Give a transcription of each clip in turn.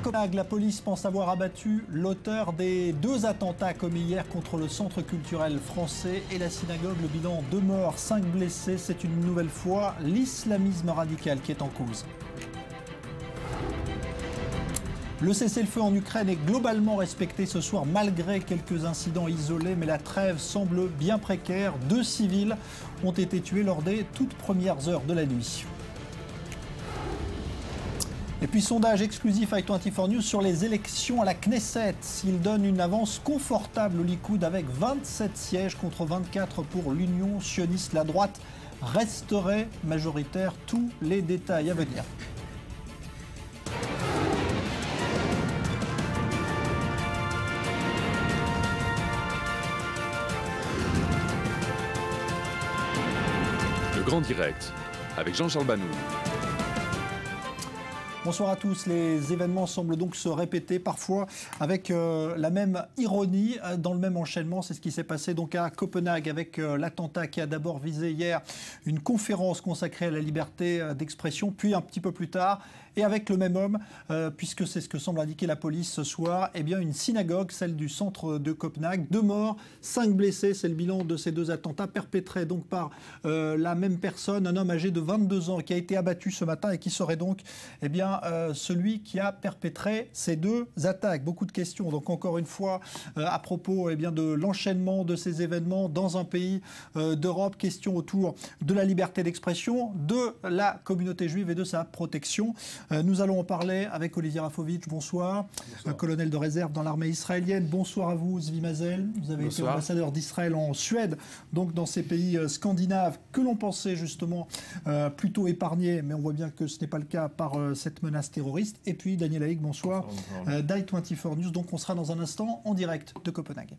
Copenhague, la police pense avoir abattu l'auteur des 2 attentats commis hier contre le centre culturel français et la synagogue. Le bilan, 2 morts, 5 blessés. C'est une nouvelle fois l'islamisme radical qui est en cause. Le cessez-le-feu en Ukraine est globalement respecté ce soir malgré quelques incidents isolés, mais la trêve semble bien précaire. 2 civils ont été tués lors des toutes premières heures de la nuit. Et puis sondage exclusif avec 24 News sur les élections à la Knesset. Il donne une avance confortable au Likoud avec 27 sièges contre 24 pour l'Union sioniste. La droite resterait majoritaire. Tous les détails à venir. Le Grand Direct avec Jean-Charles Banou. Bonsoir à tous. Les événements semblent donc se répéter, parfois avec la même ironie, dans le même enchaînement. C'est ce qui s'est passé donc à Copenhague avec l'attentat qui a d'abord visé hier une conférence consacrée à la liberté d'expression, puis un petit peu plus tard, et avec le même homme, puisque c'est ce que semble indiquer la police ce soir, eh bien une synagogue, celle du centre de Copenhague. 2 morts, 5 blessés. C'est le bilan de ces 2 attentats perpétrés donc par la même personne, un homme âgé de 22 ans qui a été abattu ce matin et qui serait donc celui qui a perpétré ces 2 attaques. Beaucoup de questions, donc encore une fois, à propos de l'enchaînement de ces événements dans un pays d'Europe. Question autour de la liberté d'expression, de la communauté juive et de sa protection. Nous allons en parler avec Olivier Rafovitch. Bonsoir. Colonel de réserve dans l'armée israélienne. Bonsoir à vous, Zvi Mazel. Vous avez été ambassadeur d'Israël en Suède, donc dans ces pays scandinaves que l'on pensait justement plutôt épargnés, mais on voit bien que ce n'est pas le cas par cette menace terroriste. Et puis Daniel Haïk, bonsoir, d'I24 News. Donc on sera dans un instant en direct de Copenhague.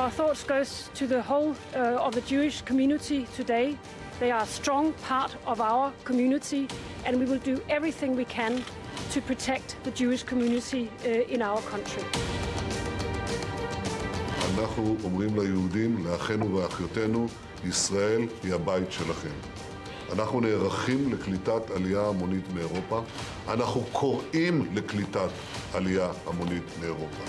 Our thoughts goes to the whole of the Jewish community today. They are a strong part of our community, and we will do everything we can to protect the Jewish community in our country. אנחנו אומרים ליהודים, לאחינו ואחיותינו, ישראל היא הבית שלכם. אנחנו נערכים לקליטת עלייה המונית מאירופה. אנחנו קוראים לקליטת עלייה המונית מאירופה.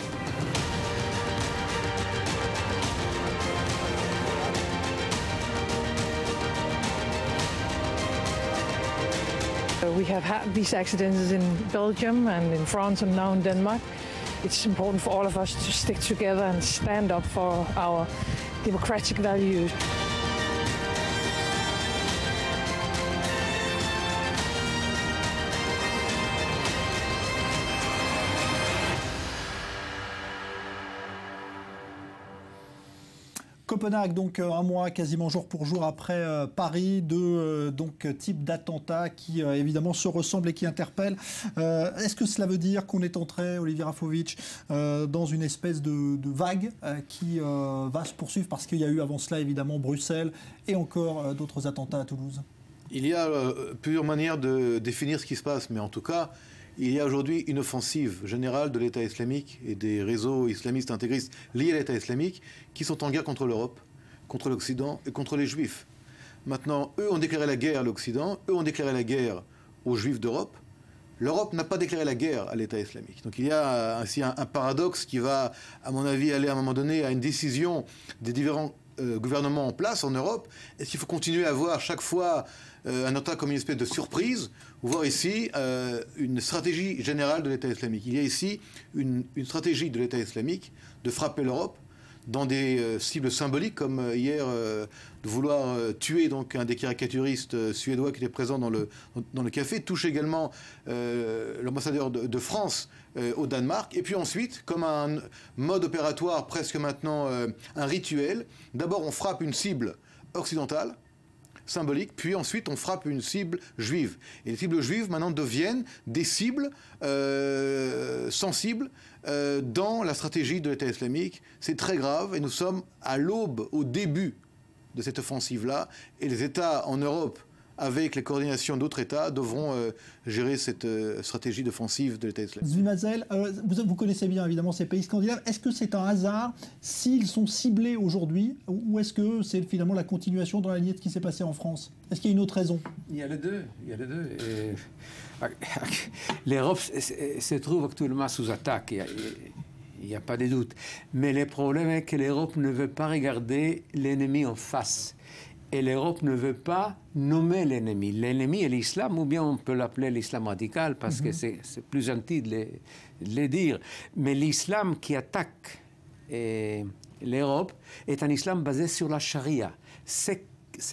We have had these accidents in Belgium and in France and now in Denmark. It's important for all of us to stick together and stand up for our democratic values. Copenhague, donc un mois quasiment jour pour jour après Paris, 2 types d'attentats qui évidemment se ressemblent et qui interpellent. Est-ce que cela veut dire qu'on est entré, Olivier Rafovitch, dans une espèce de vague qui va se poursuivre parce qu'il y a eu avant cela évidemment Bruxelles et encore d'autres attentats à Toulouse? Il y a plusieurs manières de définir ce qui se passe, mais en tout cas, il y a aujourd'hui une offensive générale de l'État islamique et des réseaux islamistes intégristes liés à l'État islamique qui sont en guerre contre l'Europe, contre l'Occident et contre les Juifs. Maintenant, eux ont déclaré la guerre à l'Occident, eux ont déclaré la guerre aux Juifs d'Europe. L'Europe n'a pas déclaré la guerre à l'État islamique. Donc il y a ainsi un paradoxe qui va, à mon avis, aller à un moment donné à une décision des différents gouvernements en place en Europe. Est-ce qu'il faut continuer à voir chaque fois un attentat comme une espèce de surprise, ou voir ici une stratégie générale de l'État islamique? Il y a ici une stratégie de l'État islamique de frapper l'Europe dans des cibles symboliques, comme hier de vouloir tuer donc un des caricaturistes suédois qui était présent dans le café, touche également l'ambassadeur de France au Danemark, et puis ensuite, comme un mode opératoire presque maintenant un rituel, d'abord on frappe une cible occidentale, symbolique, puis ensuite on frappe une cible juive. Et les cibles juives maintenant deviennent des cibles sensibles dans la stratégie de l'État islamique. C'est très grave et nous sommes à l'aube, au début de cette offensive-là. Et les États en Europe avec les coordinations d'autres États, devront gérer cette stratégie d'offensive de l'État islamique. Zvi Mazel, vous connaissez bien évidemment ces pays scandinaves. Est-ce que c'est un hasard s'ils sont ciblés aujourd'hui, ou est-ce que c'est finalement la continuation dans la lignée de ce qui s'est passé en France? Est-ce qu'il y a une autre raison? Il y a les deux. L'Europe se trouve actuellement sous attaque. Il n'y a pas de doute. Mais le problème est que l'Europe ne veut pas regarder l'ennemi en face. Et l'Europe ne veut pas nommer l'ennemi. L'ennemi est l'islam, ou bien on peut l'appeler l'islam radical, parce que c'est plus gentil de le dire. Mais l'islam qui attaque l'Europe est un islam basé sur la charia. Ce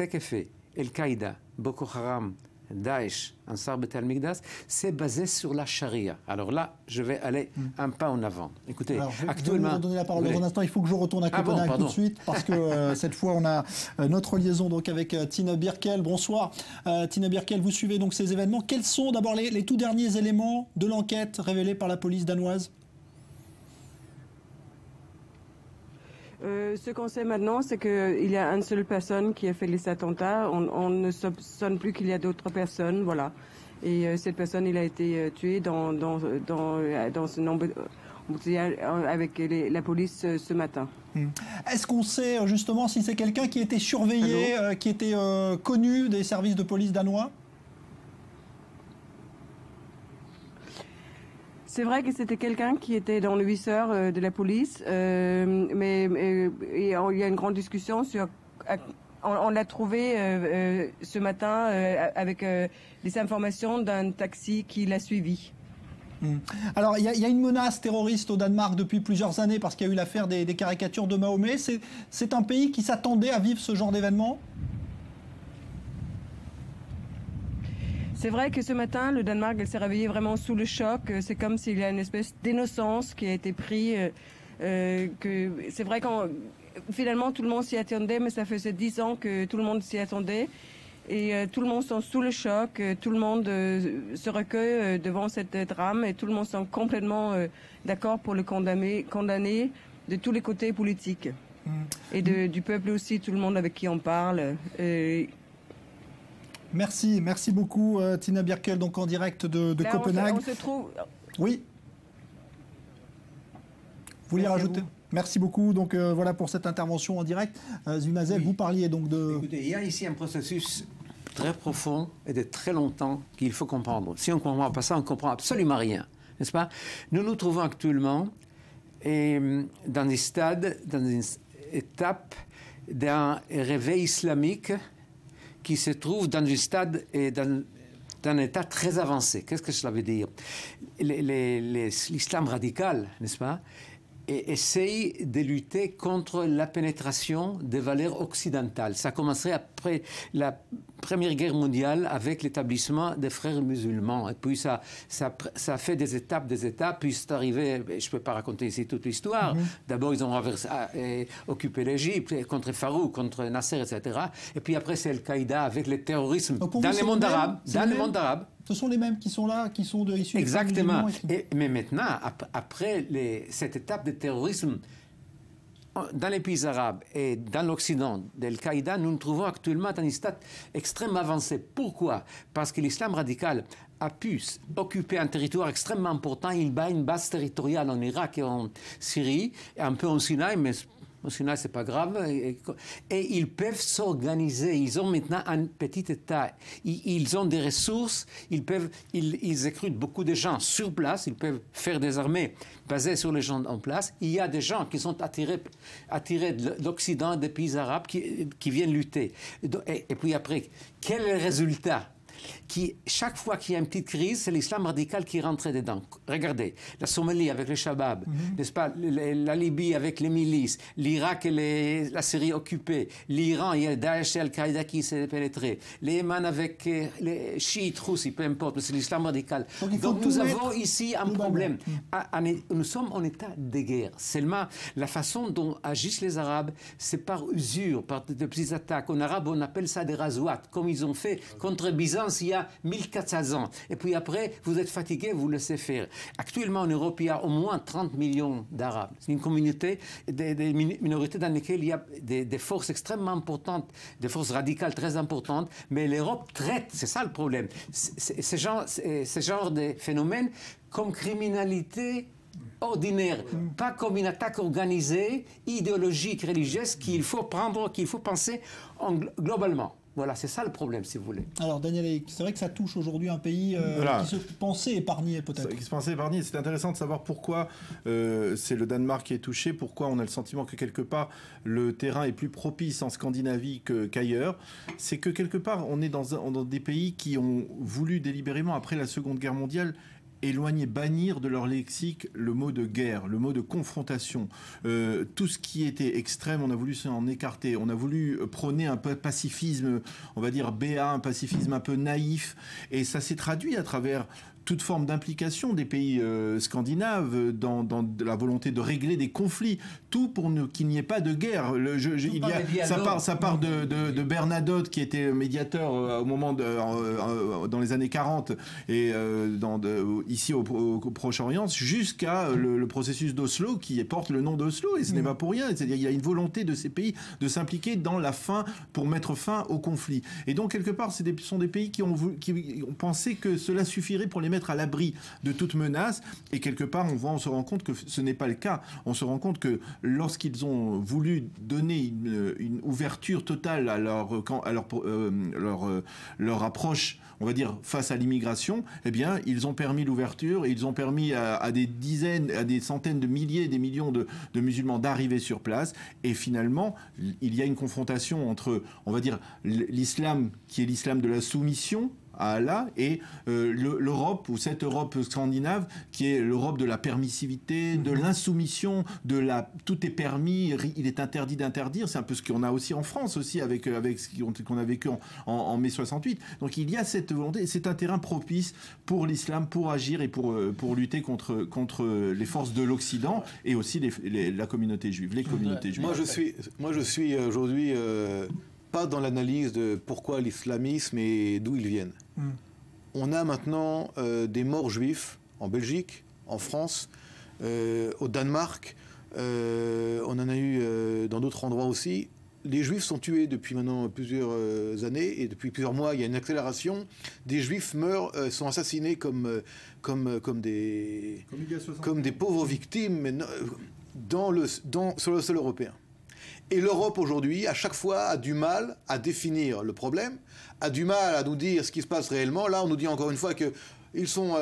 que fait Al-Qaïda, Boko Haram, Daesh, Ansar Bet al-Mikdash, c'est basé sur la charia. Alors là, je vais aller un pas en avant. Écoutez, actuellement... Je vais vous donner la parole dans un instant. Il faut que je retourne à Copenhague tout de suite, parce que cette fois, on a notre liaison donc, avec Tina Birkel. Bonsoir. Tina Birkel, vous suivez donc ces événements. Quels sont d'abord les tout derniers éléments de l'enquête révélés par la police danoise? Ce qu'on sait maintenant, c'est qu'il y a une seule personne qui a fait les attentats. On ne soupçonne plus qu'il y a d'autres personnes, voilà. Et cette personne, il a été tué dans ce nombre avec la police ce matin. Est-ce qu'on sait justement si c'est quelqu'un qui était surveillé, qui était connu des services de police danois? C'est vrai que c'était quelqu'un qui était dans le 8 heures de la police, mais il y a une grande discussion sur... On l'a trouvé ce matin avec des informations d'un taxi qui l'a suivi. Alors, il y a une menace terroriste au Danemark depuis plusieurs années parce qu'il y a eu l'affaire des caricatures de Mahomet. C'est un pays qui s'attendait à vivre ce genre d'événement? C'est vrai que ce matin, le Danemark s'est réveillé vraiment sous le choc. C'est comme s'il y a une espèce d'innocence qui a été prise. C'est vrai que finalement, tout le monde s'y attendait, mais ça faisait 10 ans que tout le monde s'y attendait. Et tout le monde sont sous le choc, tout le monde se recueille devant cette drame et tout le monde sont complètement d'accord pour le condamner de tous les côtés politiques. Et du peuple aussi, tout le monde avec qui on parle. Merci beaucoup Tina Birkel, donc en direct de Copenhague. On se trouve... Oui. Vous voulez rajouter? Merci beaucoup. Donc voilà pour cette intervention en direct. Zvi Mazel, vous parliez donc de... Écoutez, il y a ici un processus très profond et de très longtemps qu'il faut comprendre. Si on ne comprend pas ça, on ne comprend absolument rien, n'est-ce pas? Nous nous trouvons actuellement dans des stades, dans une étape d'un réveil islamique qui se trouve dans un stade et dans un état très avancé. Qu'est-ce que cela veut dire? L'islam radical, n'est-ce pas, essaye de lutter contre la pénétration des valeurs occidentales. Ça a commencé après la Première Guerre mondiale avec l'établissement des frères musulmans. Et puis ça a fait des étapes, puis c'est arrivé, je ne peux pas raconter ici toute l'histoire. D'abord, ils ont occupé l'Égypte contre Farouk, contre Nasser, etc. Et puis après, c'est Al-Qaïda avec le terrorisme dans le monde arabe. Ce sont les mêmes qui sont là, qui sont issus des frères musulmans. Exactement. Mais maintenant, après cette étape de terrorisme, dans les pays arabes et dans l'Occident d'Al-Qaïda, nous nous trouvons actuellement dans un stade extrêmement avancé. Pourquoi? Parce que l'islam radical a pu occuper un territoire extrêmement important. Il bat une base territoriale en Irak et en Syrie, et un peu en Sinaï, mais au Sinaï, c'est pas grave. Et ils peuvent s'organiser. Ils ont maintenant un petit État. Ils ont des ressources. Ils recrutent beaucoup de gens sur place. Ils peuvent faire des armées basées sur les gens en place. Il y a des gens qui sont attirés de l'Occident, des pays arabes, qui viennent lutter. Et puis après, quel est le résultat? Chaque fois qu'il y a une petite crise, c'est l'islam radical qui est rentré dedans. Regardez, la Somalie avec les Shabab, n'est-ce pas, la Libye avec les milices, l'Irak et la Syrie occupée, l'Iran, il y a Daesh et Al-Qaïda qui s'est pénétré, le Yémen avec les chiites, rousses, peu importe, c'est l'islam radical. Donc nous avons ici un problème. Nous sommes en état de guerre. Seulement, la façon dont agissent les Arabes, c'est par usure, par de petites attaques. En arabe, on appelle ça des razouat, comme ils ont fait contre Byzance commence il y a 1400 ans. Et puis après, vous êtes fatigué, vous laissez faire. Actuellement, en Europe, il y a au moins 30 millions d'Arabes. C'est une communauté, des minorités dans lesquelles il y a des forces extrêmement importantes, des forces radicales très importantes. Mais l'Europe traite, c'est ça le problème, ce genre de phénomène comme criminalité ordinaire, pas comme une attaque organisée, idéologique, religieuse qu'il faut prendre, qu'il faut penser globalement. Voilà, c'est ça le problème, si vous voulez. Alors, Daniel, c'est vrai que ça touche aujourd'hui un pays qui se pensait épargné, peut-être. Qui se pensait épargné. C'est intéressant de savoir pourquoi c'est le Danemark qui est touché, pourquoi on a le sentiment que quelque part le terrain est plus propice en Scandinavie qu'ailleurs. C'est que quelque part, on est dans des pays qui ont voulu délibérément, après la Seconde Guerre mondiale, éloigner, bannir de leur lexique le mot de guerre, le mot de confrontation. Tout ce qui était extrême, on a voulu s'en écarter. On a voulu prôner un peu pacifisme, on va dire béat, un pacifisme un peu naïf. Et ça s'est traduit à travers toute forme d'implication des pays scandinaves dans la volonté de régler des conflits, tout pour qu'il n'y ait pas de guerre. Ça part de Bernadotte, qui était médiateur au moment dans les années 40 et ici au Proche-Orient, jusqu'à le processus d'Oslo qui porte le nom d'Oslo, et ce n'est pas pour rien. C'est-à-dire, il y a une volonté de ces pays de s'impliquer dans la fin pour mettre fin au conflit. Et donc quelque part, ce sont des pays qui ont pensé que cela suffirait pour les mettre à l'abri de toute menace, et quelque part on se rend compte que ce n'est pas le cas. On se rend compte que lorsqu'ils ont voulu donner une ouverture totale à leur approche, on va dire, face à l'immigration, eh bien ils ont permis l'ouverture, et ils ont permis à des dizaines, à des centaines de milliers, des millions de musulmans d'arriver sur place, et finalement il y a une confrontation entre, on va dire, l'islam qui est l'islam de la soumission à Allah, et l'Europe, ou cette Europe scandinave qui est l'Europe de la permissivité, de l'insoumission, tout est permis, il est interdit d'interdire. C'est un peu ce qu'on a aussi en France aussi avec ce qu'on a vécu en mai 68. Donc il y a cette volonté, et c'est un terrain propice pour l'islam pour agir et pour lutter contre les forces de l'Occident, et aussi la communauté juive, les communautés juives. Moi je suis aujourd'hui pas dans l'analyse de pourquoi l'islamisme et d'où ils viennent. On a maintenant des morts juifs en Belgique, en France, au Danemark, on en a eu dans d'autres endroits aussi. Les juifs sont tués depuis maintenant plusieurs années, et depuis plusieurs mois il y a une accélération. Des juifs sont assassinés comme des pauvres victimes sur le sol européen. Et l'Europe aujourd'hui, à chaque fois, a du mal à définir le problème, a du mal à nous dire ce qui se passe réellement. Là, on nous dit encore une fois qu'ils sont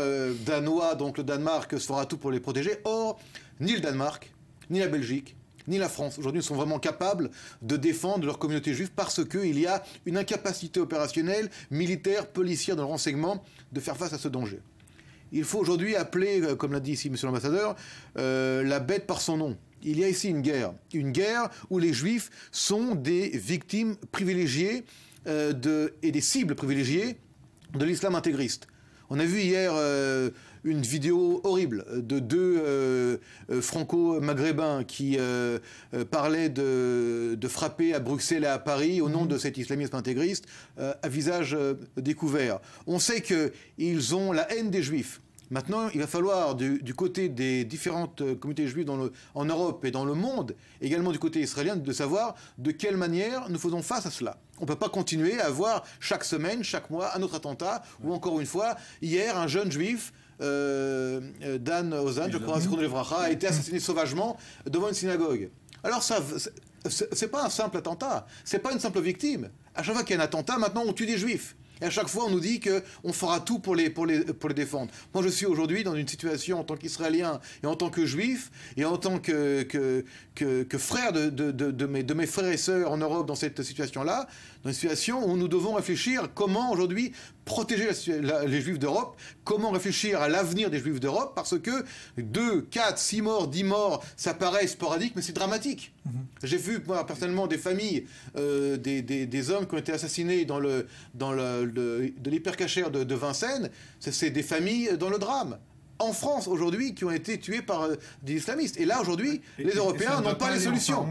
danois, donc le Danemark se fera tout pour les protéger. Or, ni le Danemark, ni la Belgique, ni la France, aujourd'hui, ne sont vraiment capables de défendre leur communauté juive, parce qu'il y a une incapacité opérationnelle, militaire, policière, dans le renseignement, de faire face à ce danger. Il faut aujourd'hui appeler, comme l'a dit ici M. l'ambassadeur, la bête par son nom. Il y a ici une guerre où les Juifs sont des victimes privilégiées et des cibles privilégiées de l'islam intégriste. On a vu hier une vidéo horrible de deux franco-maghrébins qui parlaient de frapper à Bruxelles et à Paris au nom de cet islamisme intégriste à visage découvert. On sait qu'ils ont la haine des Juifs. Maintenant, il va falloir, du côté des différentes communautés juives en Europe et dans le monde, également du côté israélien, de savoir de quelle manière nous faisons face à cela. On ne peut pas continuer à voir chaque semaine, chaque mois, un autre attentat, ou encore une fois, hier, un jeune juif, Dan Ozan, je crois, a été assassiné sauvagement devant une synagogue. Alors ça, c'est pas un simple attentat, c'est pas une simple victime. À chaque fois qu'il y a un attentat, maintenant on tue des juifs. Et à chaque fois, on nous dit qu'on fera tout pour les défendre. Moi, je suis aujourd'hui dans une situation en tant qu'Israélien et en tant que Juif et en tant que frère de mes frères et sœurs en Europe dans cette situation-là, dans une situation où nous devons réfléchir comment aujourd'hui protéger les Juifs d'Europe, comment réfléchir à l'avenir des Juifs d'Europe, parce que 2, 4, 6 morts, 10 morts, ça paraît sporadique, mais c'est dramatique. J'ai vu, moi, personnellement, des familles, des hommes qui ont été assassinés de l'hypercachère de Vincennes. C'est des familles dans le drame. En France, aujourd'hui, qui ont été tués par des islamistes. Et là, aujourd'hui, les Européens n'ont pas les solutions.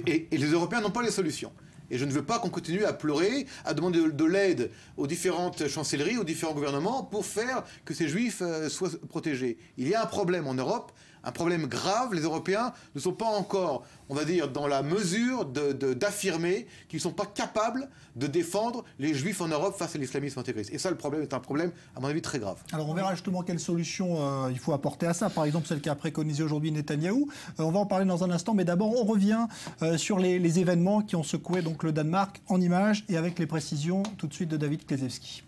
Et les Européens n'ont pas les solutions. Et je ne veux pas qu'on continue à pleurer, à demander de l'aide aux différentes chancelleries, aux différents gouvernements pour faire que ces juifs soient protégés. Il y a un problème en Europe, un problème grave. Les Européens ne sont pas encore, on va dire, dans la mesure d'affirmer qu'ils ne sont pas capables de défendre les juifs en Europe face à l'islamisme intégriste. Et ça, le problème est un problème, à mon avis, très grave. Alors on verra justement quelle solution il faut apporter à ça. Par exemple, celle qu'a préconisé aujourd'hui Netanyahou. On va en parler dans un instant, mais d'abord on revient sur les événements qui ont secoué donc le Danemark en images et avec les précisions tout de suite de David Klezewski.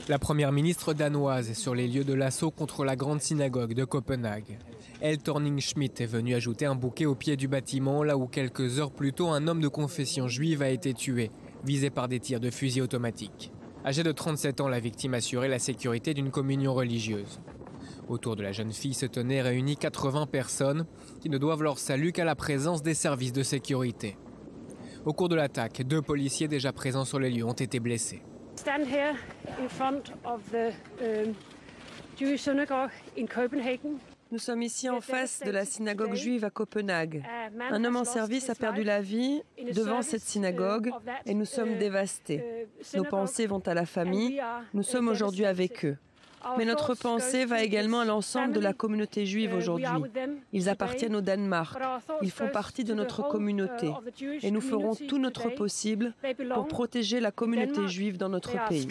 La première ministre danoise est sur les lieux de l'assaut contre la grande synagogue de Copenhague. Elle Thorning-Schmidt est venue ajouter un bouquet au pied du bâtiment, là où quelques heures plus tôt, un homme de confession juive a été tué, visé par des tirs de fusil automatique. Âgée de 37 ans, la victime assurait la sécurité d'une communion religieuse. Autour de la jeune fille se tenaient réunies 80 personnes qui ne doivent leur salut qu'à la présence des services de sécurité. Au cours de l'attaque, 2 policiers déjà présents sur les lieux ont été blessés. Stand here in front of the Jewish synagogue in Copenhagen. Nous sommes ici en face de la synagogue juive à Copenhague. Un homme en service a perdu la vie devant cette synagogue et nous sommes dévastés. Nos pensées vont à la famille. Nous sommes aujourd'hui avec eux. Mais notre pensée va également à l'ensemble de la communauté juive aujourd'hui. Ils appartiennent au Danemark. Ils font partie de notre communauté. Et nous ferons tout notre possible pour protéger la communauté juive dans notre pays.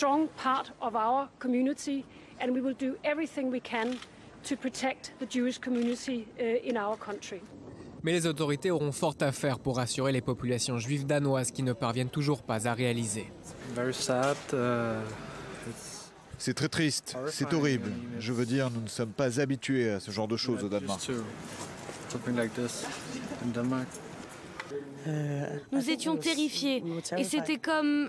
Mais les autorités auront fort à faire pour assurer les populations juives danoises qui ne parviennent toujours pas à réaliser. C'est très triste, c'est horrible. Je veux dire, nous ne sommes pas habitués à ce genre de choses au Danemark. Nous étions terrifiés et c'était comme...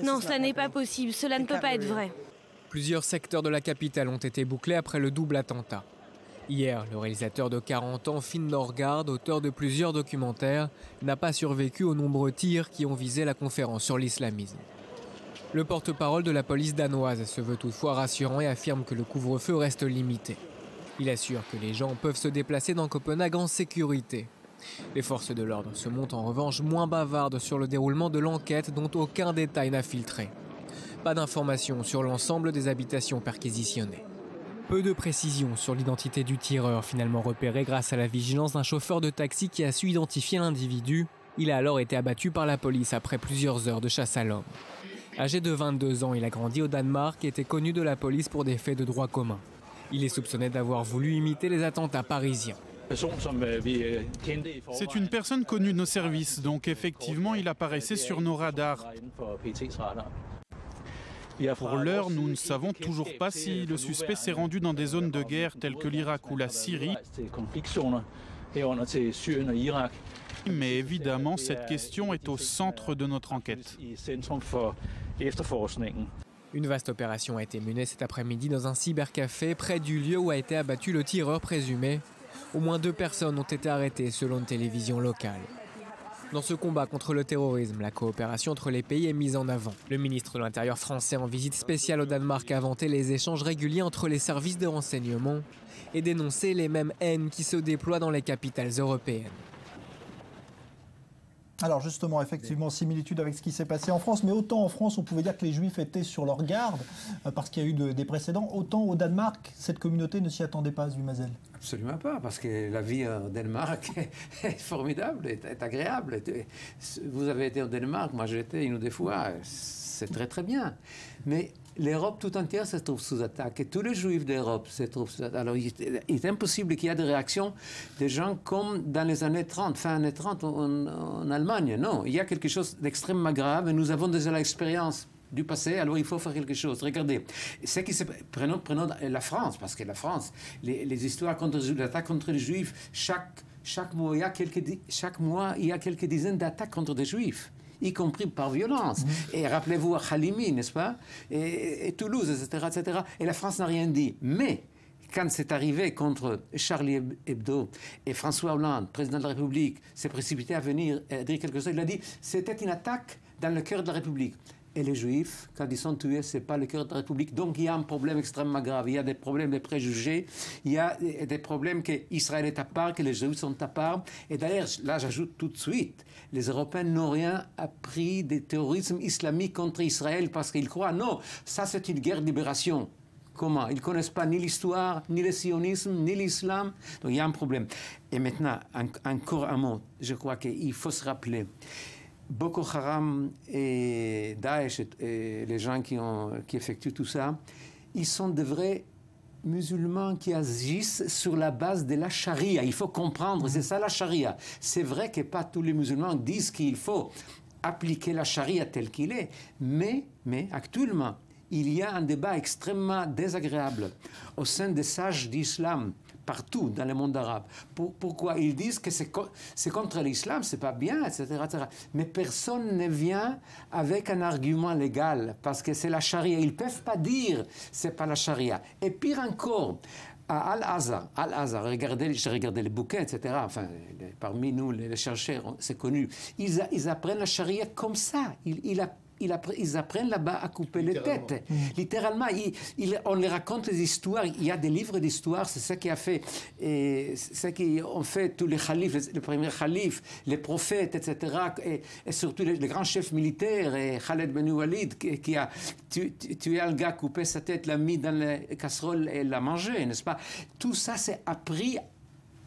Non, ça n'est pas possible, cela ne peut pas être vrai. Plusieurs secteurs de la capitale ont été bouclés après le double attentat. Hier, le réalisateur de 40 ans, Finn Norgard, auteur de plusieurs documentaires, n'a pas survécu aux nombreux tirs qui ont visé la conférence sur l'islamisme. Le porte-parole de la police danoise se veut toutefois rassurant et affirme que le couvre-feu reste limité. Il assure que les gens peuvent se déplacer dans Copenhague en sécurité. Les forces de l'ordre se montrent en revanche moins bavardes sur le déroulement de l'enquête dont aucun détail n'a filtré. Pas d'informations sur l'ensemble des habitations perquisitionnées. Peu de précisions sur l'identité du tireur finalement repéré grâce à la vigilance d'un chauffeur de taxi qui a su identifier l'individu. Il a alors été abattu par la police après plusieurs heures de chasse à l'homme. Âgé de 22 ans, il a grandi au Danemark et était connu de la police pour des faits de droit commun. Il est soupçonné d'avoir voulu imiter les attentats parisiens. C'est une personne connue de nos services, donc effectivement il apparaissait sur nos radars. Pour l'heure, nous ne savons toujours pas si le suspect s'est rendu dans des zones de guerre telles que l'Irak ou la Syrie. Mais évidemment, cette question est au centre de notre enquête. Une vaste opération a été menée cet après-midi dans un cybercafé près du lieu où a été abattu le tireur présumé. Au moins 2 personnes ont été arrêtées selon une télévision locale. Dans ce combat contre le terrorisme, la coopération entre les pays est mise en avant. Le ministre de l'Intérieur français en visite spéciale au Danemark a vanté les échanges réguliers entre les services de renseignement et dénoncé les mêmes haines qui se déploient dans les capitales européennes. Alors justement, effectivement, similitude avec ce qui s'est passé en France, mais autant en France on pouvait dire que les Juifs étaient sur leur garde parce qu'il y a eu des précédents, autant au Danemark, cette communauté ne s'y attendait pas, Zvi Mazel. Absolument pas, parce que la vie au Danemark est formidable, est agréable. Vous avez été au Danemark, moi j'ai été une ou deux fois, c'est très très bien. Mais l'Europe tout entière se trouve sous attaque et tous les Juifs d'Europe se trouvent sous attaque. Alors il est impossible qu'il y ait des réactions des gens comme dans les années 30, fin années 30 en Allemagne. Non, il y a quelque chose d'extrêmement grave et nous avons déjà l'expérience du passé, alors il faut faire quelque chose. Regardez, prenons la France, parce que la France, les histoires contre l'attaque contre les Juifs, chaque mois, il y a quelques dizaines d'attaques contre des Juifs, y compris par violence. Et rappelez-vous à Halimi, n'est-ce pas, et Toulouse, etc., etc. Et la France n'a rien dit. Mais quand c'est arrivé contre Charlie Hebdo et François Hollande, président de la République, s'est précipité à venir dire quelque chose, il a dit c'était une attaque dans le cœur de la République. Et les Juifs, quand ils sont tués, ce n'est pas le cœur de la République. Donc il y a un problème extrêmement grave. Il y a des problèmes de préjugés. Il y a des problèmes qu'Israël est à part, que les Juifs sont à part. Et d'ailleurs, là, j'ajoute tout de suite, les Européens n'ont rien appris du terrorisme islamique contre Israël parce qu'ils croient, non, ça c'est une guerre de libération. Comment? Ils ne connaissent pas ni l'histoire, ni le sionisme, ni l'islam. Donc il y a un problème. Et maintenant, encore un mot. Je crois qu'il faut se rappeler. Boko Haram et Daesh et les gens qui effectuent tout ça, ils sont de vrais musulmans qui agissent sur la base de la charia. Il faut comprendre, c'est ça la charia. C'est vrai que pas tous les musulmans disent qu'il faut appliquer la charia telle qu'il est, mais actuellement, il y a un débat extrêmement désagréable au sein des sages d'islam, partout dans le monde arabe. Pourquoi? Ils disent que c'est contre l'islam, c'est pas bien, etc., etc. Mais personne ne vient avec un argument légal, parce que c'est la charia. Ils ne peuvent pas dire c'est pas la charia. Et pire encore, à Al-Azhar, j'ai regardé les bouquins, etc. Enfin, parmi nous, les chercheurs, c'est connu. Ils apprennent la charia comme ça. Ils apprennent là-bas à couper les têtes. Littéralement, on les raconte les histoires. Il y a des livres d'histoire, c'est ça qui a fait, ce qu'ont fait tous les khalifes, les premiers khalifes, les prophètes, etc. Et surtout les grands chefs militaires, et Khaled Ben Walid, qui a tué un gars, coupé sa tête, l'a mis dans la casserole et l'a mangé, n'est-ce pas? Tout ça, c'est appris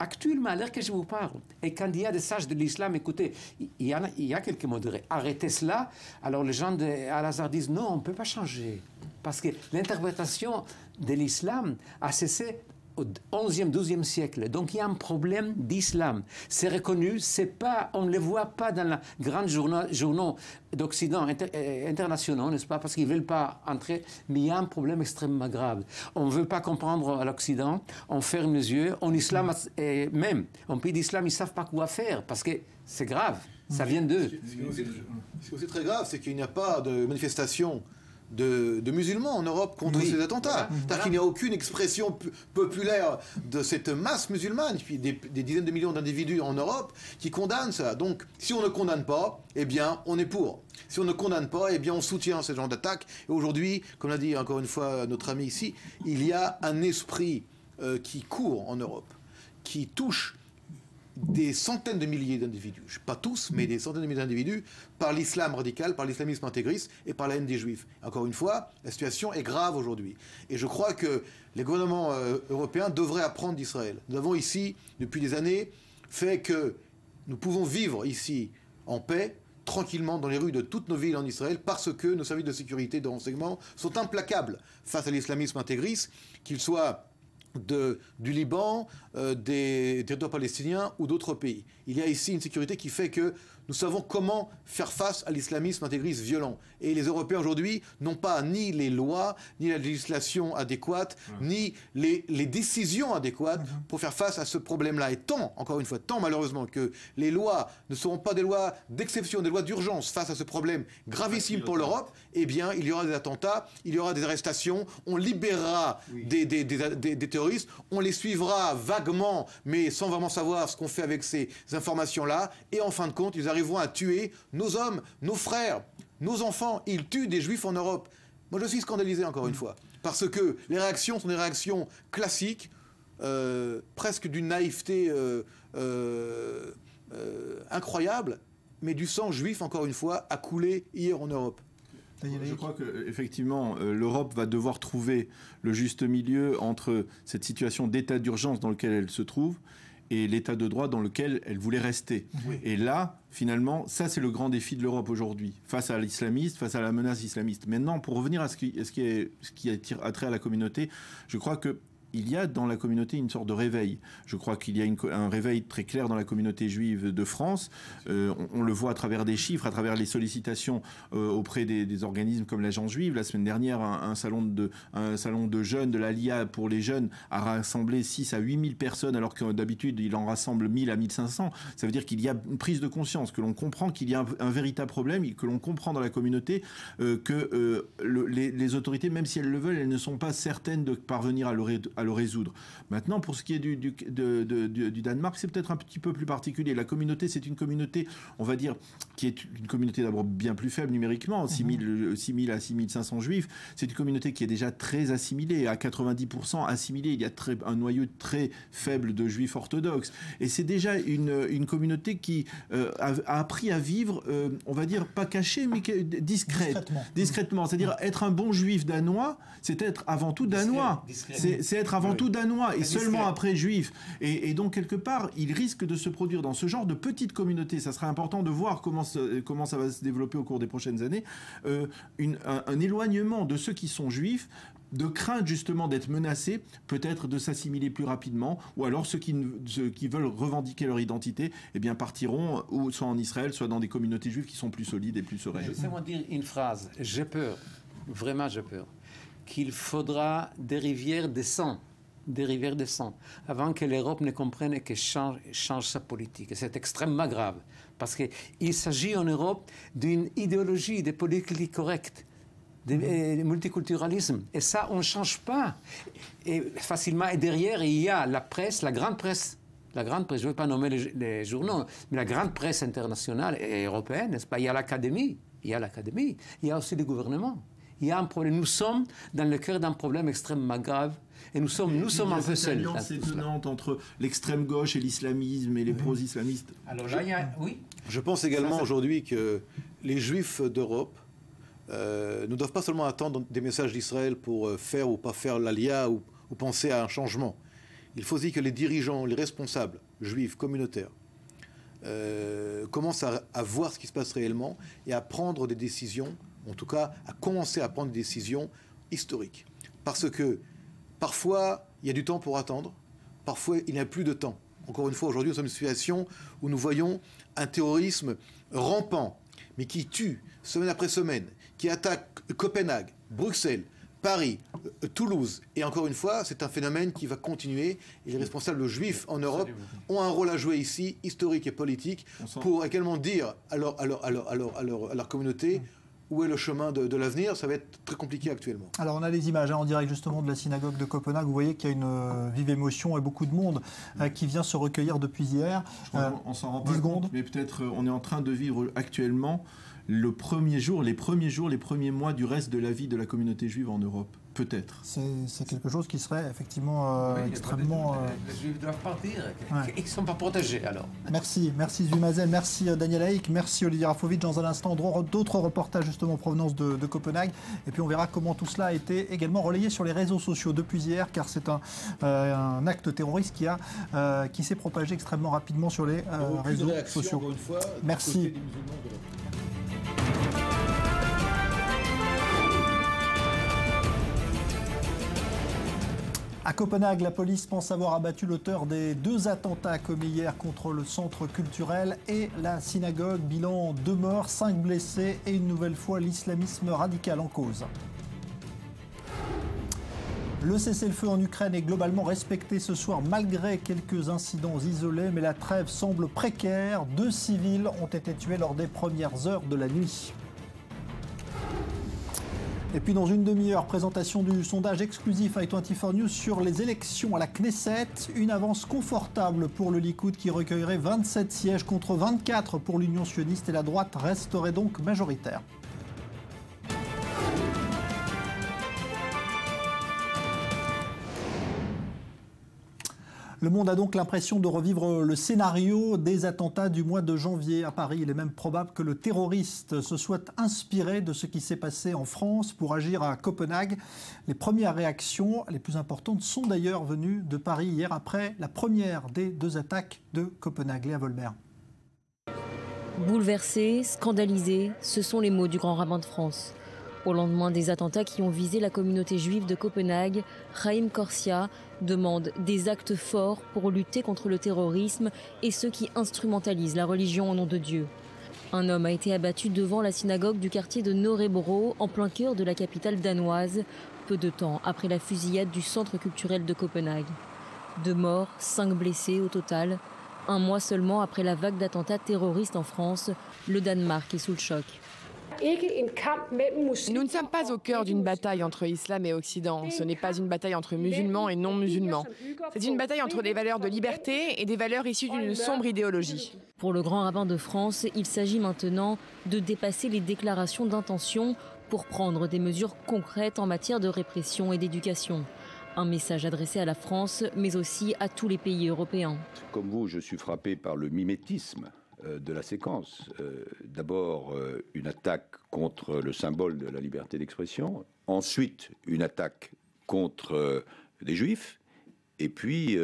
actuellement, à l'heure que je vous parle. Et quand il y a des sages de l'islam, écoutez, il y a quelques modérés. Arrêtez cela. Alors les gens d'Al-Azhar disent non, on ne peut pas changer. Parce que l'interprétation de l'islam a cessé au 11e, 12e siècle. Donc il y a un problème d'islam. C'est reconnu, on ne le voit pas dans les grands journaux d'Occident internationaux, n'est-ce pas, parce qu'ils ne veulent pas entrer, mais il y a un problème extrêmement grave. On ne veut pas comprendre à l'Occident, on ferme les yeux, en islam, et même en pays d'islam, ils ne savent pas quoi faire, parce que c'est grave, ça vient d'eux. Ce qui est aussi très grave, c'est qu'il n'y a pas de manifestation de musulmans en Europe contre ces attentats. C'est-à-dire qu'il n'y a aucune expression populaire de cette masse musulmane, puis des dizaines de millions d'individus en Europe qui condamnent ça. Donc, si on ne condamne pas, eh bien, on est pour. Si on ne condamne pas, eh bien, on soutient ce genre d'attaque. Et aujourd'hui, comme l'a dit encore une fois notre ami ici, il y a un esprit qui court en Europe, qui touche des centaines de milliers d'individus, pas tous, mais des centaines de milliers d'individus, par l'islam radical, par l'islamisme intégriste et par la haine des juifs. Encore une fois, la situation est grave aujourd'hui. Et je crois que les gouvernements européens devraient apprendre d'Israël. Nous avons ici, depuis des années, fait que nous pouvons vivre ici en paix, tranquillement dans les rues de toutes nos villes en Israël, parce que nos services de sécurité et de renseignement sont implacables face à l'islamisme intégriste, qu'il soit du Liban, des territoires palestiniens ou d'autres pays. Il y a ici une sécurité qui fait que nous savons comment faire face à l'islamisme intégriste violent. Et les Européens aujourd'hui n'ont pas ni les lois, ni la législation adéquate, ni les décisions adéquates pour faire face à ce problème-là. Et tant, encore une fois, tant malheureusement que les lois ne seront pas des lois d'exception, des lois d'urgence face à ce problème gravissime pour l'Europe, eh bien, il y aura des attentats, il y aura des arrestations, on libérera des terroristes, on les suivra vaguement, mais sans vraiment savoir ce qu'on fait avec ces informations-là, et en fin de compte, ils arriveront à tuer nos hommes, nos frères, nos enfants. Ils tuent des juifs en Europe. Moi, je suis scandalisé, encore une fois, parce que les réactions sont des réactions classiques, presque d'une naïveté incroyable, mais du sang juif, encore une fois, a coulé hier en Europe. Je crois qu'effectivement, l'Europe va devoir trouver le juste milieu entre cette situation d'état d'urgence dans lequel elle se trouve et l'état de droit dans lequel elle voulait rester. Oui. Et là, finalement, ça c'est le grand défi de l'Europe aujourd'hui, face à l'islamiste, face à la menace islamiste. Maintenant, pour revenir à ce qui a trait à la communauté, je crois que il y a dans la communauté une sorte de réveil. Je crois qu'il y a un réveil très clair dans la communauté juive de France. On le voit à travers des chiffres, à travers les sollicitations auprès des organismes comme l'Agence juive. La semaine dernière, un salon de jeunes, de l'Alia pour les jeunes, a rassemblé 6 à 8 000 personnes, alors que d'habitude, il en rassemble 1000 à 1500. Ça veut dire qu'il y a une prise de conscience, que l'on comprend qu'il y a un véritable problème, que l'on comprend dans la communauté que les autorités, même si elles le veulent, elles ne sont pas certaines de parvenir à à le résoudre. Maintenant, pour ce qui est du Danemark, c'est peut-être un petit peu plus particulier. La communauté, c'est une communauté, on va dire, qui est une communauté d'abord bien plus faible numériquement, 6 000 à 6 500 juifs. C'est une communauté qui est déjà très assimilée, à 90% assimilée. Il y a un noyau très faible de juifs orthodoxes. Et c'est déjà une communauté qui a appris à vivre, on va dire, pas cachée, mais discrètement. C'est-à-dire être un bon juif danois, c'est être avant tout danois. C'est être avant tout danois et seulement après juif. Et donc, quelque part, il risque de se produire dans ce genre de petite communauté. Ça sera important de voir comment ça va se développer au cours des prochaines années. Un éloignement de ceux qui sont juifs, de crainte justement d'être menacés, peut-être de s'assimiler plus rapidement, ou alors ceux qui veulent revendiquer leur identité, eh bien partiront ou soit en Israël, soit dans des communautés juives qui sont plus solides et plus sereines. Laissez-moi dire une phrase. J'ai peur, vraiment j'ai peur, qu'il faudra des rivières de sang, avant que l'Europe ne comprenne et qu'elle change sa politique. Et c'est extrêmement grave, parce qu'il s'agit en Europe d'une idéologie de politique correcte, de multiculturalisme. Et ça, on ne change pas et facilement. Et derrière, il y a la presse, la grande presse, je ne vais pas nommer les journaux, mais la grande presse internationale et européenne, n'est-ce pas? Il y a l'académie, il y a aussi le gouvernement. Il y a un problème. Nous sommes dans le cœur d'un problème extrêmement grave. Et nous sommes un peu seuls. Il y a cette alliance étonnante entre l'extrême gauche et l'islamisme et les pro-islamistes. Alors là, oui. Je pense également aujourd'hui que les juifs d'Europe ne doivent pas seulement attendre des messages d'Israël pour faire ou pas faire l'Alia ou penser à un changement. Il faut aussi que les dirigeants, les responsables juifs communautaires commencent à voir ce qui se passe réellement et à prendre des décisions, en tout cas à commencer à prendre des décisions historiques. Parce que parfois, il y a du temps pour attendre, parfois il n'y a plus de temps. Encore une fois, aujourd'hui, nous sommes dans une situation où nous voyons un terrorisme rampant, mais qui tue semaine après semaine, qui attaque Copenhague, Bruxelles, Paris, Toulouse. Et encore une fois, c'est un phénomène qui va continuer. Et les responsables juifs en Europe ont un rôle à jouer ici, historique et politique, pour également dire à leur communauté où est le chemin de l'avenir. Ça va être très compliqué actuellement. Alors on a les images en direct justement de la synagogue de Copenhague. Vous voyez qu'il y a une vive émotion et beaucoup de monde qui vient se recueillir depuis hier. On s'en rend pas compte, mais peut-être on est en train de vivre actuellement les premiers mois du reste de la vie de la communauté juive en Europe. Peut-être. C'est quelque chose qui serait effectivement extrêmement... Les Juifs doivent partir. Ils ne sont pas protégés alors. Merci Zvi Mazel, merci Daniel Haïk, merci Olivier Rafovitch. Dans un instant, d'autres reportages justement en provenance de Copenhague. Et puis on verra comment tout cela a été également relayé sur les réseaux sociaux depuis hier, car c'est un acte terroriste qui s'est propagé extrêmement rapidement sur les réseaux sociaux. Merci. À Copenhague, la police pense avoir abattu l'auteur des 2 attentats commis hier contre le centre culturel et la synagogue. Bilan 2 morts, 5 blessés et une nouvelle fois l'islamisme radical en cause. Le cessez-le-feu en Ukraine est globalement respecté ce soir malgré quelques incidents isolés, mais la trêve semble précaire. 2 civils ont été tués lors des premières heures de la nuit. Et puis dans une demi-heure, présentation du sondage exclusif i24 News sur les élections à la Knesset. Une avance confortable pour le Likoud qui recueillerait 27 sièges contre 24 pour l'Union sioniste et la droite resterait donc majoritaire. Le monde a donc l'impression de revivre le scénario des attentats du mois de janvier à Paris. Il est même probable que le terroriste se soit inspiré de ce qui s'est passé en France pour agir à Copenhague. Les premières réactions les plus importantes sont d'ailleurs venues de Paris hier après la première des 2 attaques de Copenhague. Léa Volbert. Bouleversé, scandalisé, ce sont les mots du grand rabbin de France. Au lendemain des attentats qui ont visé la communauté juive de Copenhague, Chaim Corsia demande des actes forts pour lutter contre le terrorisme et ceux qui instrumentalisent la religion au nom de Dieu. Un homme a été abattu devant la synagogue du quartier de Nørrebro, en plein cœur de la capitale danoise, peu de temps après la fusillade du centre culturel de Copenhague. 2 morts, 5 blessés au total. 1 mois seulement après la vague d'attentats terroristes en France, le Danemark est sous le choc. Nous ne sommes pas au cœur d'une bataille entre islam et occident. Ce n'est pas une bataille entre musulmans et non-musulmans. C'est une bataille entre des valeurs de liberté et des valeurs issues d'une sombre idéologie. Pour le grand rabbin de France, il s'agit maintenant de dépasser les déclarations d'intention pour prendre des mesures concrètes en matière de répression et d'éducation. Un message adressé à la France, mais aussi à tous les pays européens. Comme vous, je suis frappé par le mimétisme de la séquence. D'abord, une attaque contre le symbole de la liberté d'expression. Ensuite, une attaque contre des juifs. Et puis,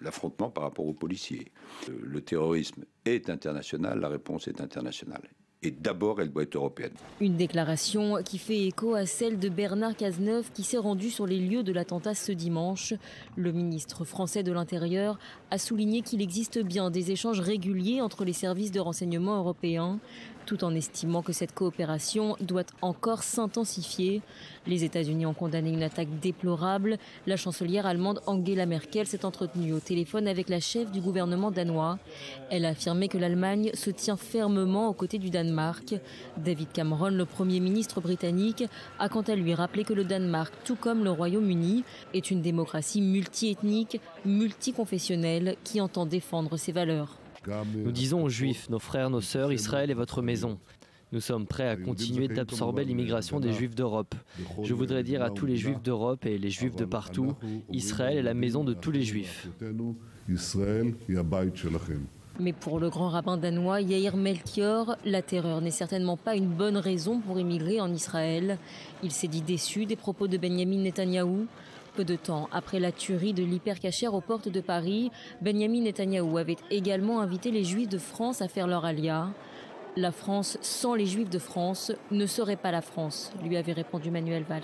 l'affrontement par rapport aux policiers. Le terrorisme est international, la réponse est internationale. Et d'abord, elle doit être européenne. Une déclaration qui fait écho à celle de Bernard Cazeneuve qui s'est rendu sur les lieux de l'attentat ce dimanche. Le ministre français de l'Intérieur a souligné qu'il existe bien des échanges réguliers entre les services de renseignement européens, tout en estimant que cette coopération doit encore s'intensifier. Les États-Unis ont condamné une attaque déplorable. La chancelière allemande Angela Merkel s'est entretenue au téléphone avec la chef du gouvernement danois. Elle a affirmé que l'Allemagne se tient fermement aux côtés du Danemark. David Cameron, le Premier ministre britannique, a quant à lui rappelé que le Danemark, tout comme le Royaume-Uni, est une démocratie multiethnique, multiconfessionnelle qui entend défendre ses valeurs. Nous disons aux Juifs, nos frères, nos sœurs, Israël est votre maison. Nous sommes prêts à continuer d'absorber l'immigration des Juifs d'Europe. Je voudrais dire à tous les Juifs d'Europe et les Juifs de partout, Israël est la maison de tous les Juifs. Mais pour le grand rabbin danois Yair Melchior, la terreur n'est certainement pas une bonne raison pour immigrer en Israël. Il s'est dit déçu des propos de Benyamin Netanyahou. Peu de temps après la tuerie de l'hypercachère aux portes de Paris, Benyamin Netanyahou avait également invité les Juifs de France à faire leur alia. La France sans les Juifs de France ne serait pas la France, lui avait répondu Manuel Valls.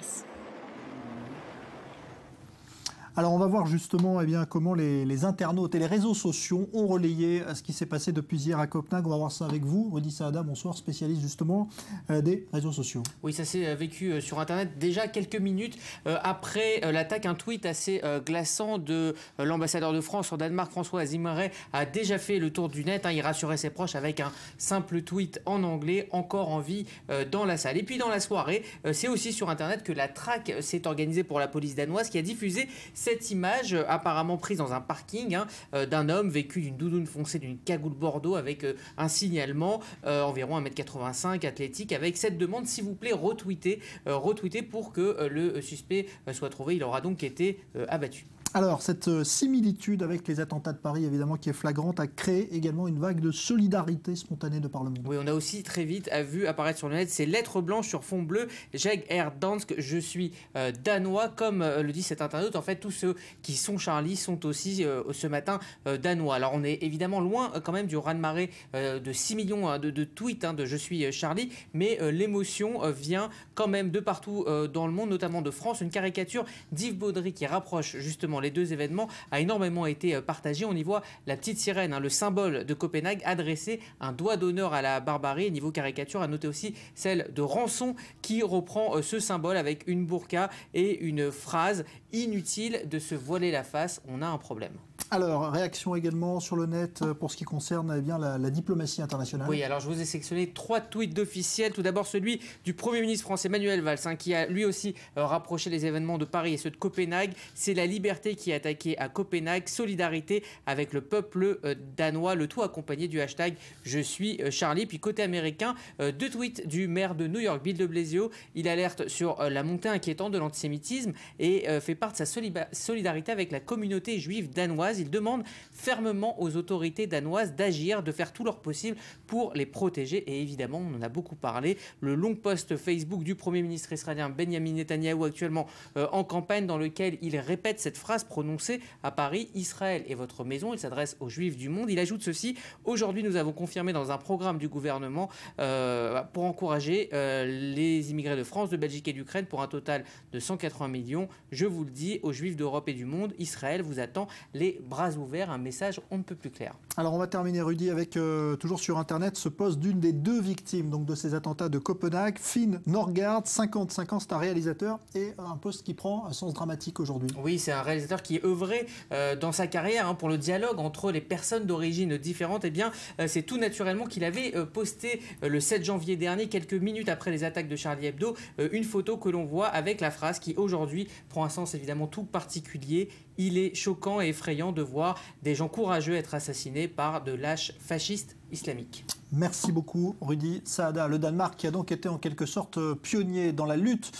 Alors on va voir justement comment les internautes et les réseaux sociaux ont relayé ce qui s'est passé depuis hier à Copenhague. On va voir ça avec vous. Rodi Saada, bonsoir, spécialiste justement des réseaux sociaux. Oui, ça s'est vécu sur Internet déjà quelques minutes après l'attaque. Un tweet assez glaçant de l'ambassadeur de France au Danemark, François Azimeret, a déjà fait le tour du net. Il rassurait ses proches avec un simple tweet en anglais, encore en vie dans la salle. Et puis dans la soirée, c'est aussi sur Internet que la traque s'est organisée pour la police danoise qui a diffusé cette image apparemment prise dans un parking d'un homme vêtu d'une doudoune foncée, d'une cagoule bordeaux avec un signalement environ 1m85, athlétique, avec cette demande, s'il vous plaît, retweetez pour que le suspect soit trouvé. Il aura donc été abattu. Alors, cette similitude avec les attentats de Paris, évidemment, qui est flagrante, a créé également une vague de solidarité spontanée de par le monde. Oui, on a aussi très vite vu apparaître sur le net ces lettres blanches sur fond bleu. Jeg er dansk, je suis danois. Comme le dit cet internaute, en fait, tous ceux qui sont Charlie sont aussi ce matin danois. Alors, on est évidemment loin quand même du raz-de-marée de 6 millions de tweets de je suis Charlie, mais l'émotion vient quand même de partout dans le monde, notamment de France. Une caricature d'Yves Baudry qui rapproche justement les deux événements a énormément été partagée. On y voit la petite sirène, le symbole de Copenhague, adressé un doigt d'honneur à la barbarie. Niveau caricature, à noter aussi celle de Rançon qui reprend ce symbole avec une burqa et une phrase: inutile de se voiler la face, on a un problème. Alors, réaction également sur le net pour ce qui concerne la diplomatie internationale. Oui, alors je vous ai sélectionné 3 tweets d'officiels. Tout d'abord celui du Premier ministre français Manuel Valls, qui a lui aussi rapproché les événements de Paris et ceux de Copenhague. C'est la liberté qui est attaquée à Copenhague, solidarité avec le peuple danois, le tout accompagné du hashtag je suis Charlie. Puis côté américain, 2 tweets du maire de New York, Bill de Blasio. Il alerte sur la montée inquiétante de l'antisémitisme et fait part de sa solidarité avec la communauté juive danoise. Il demande fermement aux autorités danoises d'agir, de faire tout leur possible pour les protéger. Et évidemment, on en a beaucoup parlé, le long post Facebook du Premier ministre israélien Benyamin Netanyahou, actuellement en campagne, dans lequel il répète cette phrase prononcée à Paris: Israël est votre maison. Il s'adresse aux Juifs du monde. Il ajoute ceci: aujourd'hui, nous avons confirmé dans un programme du gouvernement pour encourager les immigrés de France, de Belgique et d'Ukraine pour un total de 180 millions. Je vous le dis, aux Juifs d'Europe et du monde, Israël vous attend les bras ouverts, un message on ne peut plus clair. Alors on va terminer, Rudy, avec toujours sur Internet ce post d'une des 2 victimes donc, de ces attentats de Copenhague, Finn Nørgaard, 55 ans, c'est un réalisateur et un poste qui prend un sens dramatique aujourd'hui. Oui, c'est un réalisateur qui œuvrait dans sa carrière pour le dialogue entre les personnes d'origine différentes. Eh bien, c'est tout naturellement qu'il avait posté le 7 janvier dernier, quelques minutes après les attaques de Charlie Hebdo, une photo que l'on voit avec la phrase qui aujourd'hui prend un sens évidemment tout particulier. Il est choquant et effrayant de voir des gens courageux être assassinés par de lâches fascistes islamiques. Merci beaucoup, Rudy Saada. Le Danemark qui a donc été en quelque sorte pionnier dans la lutte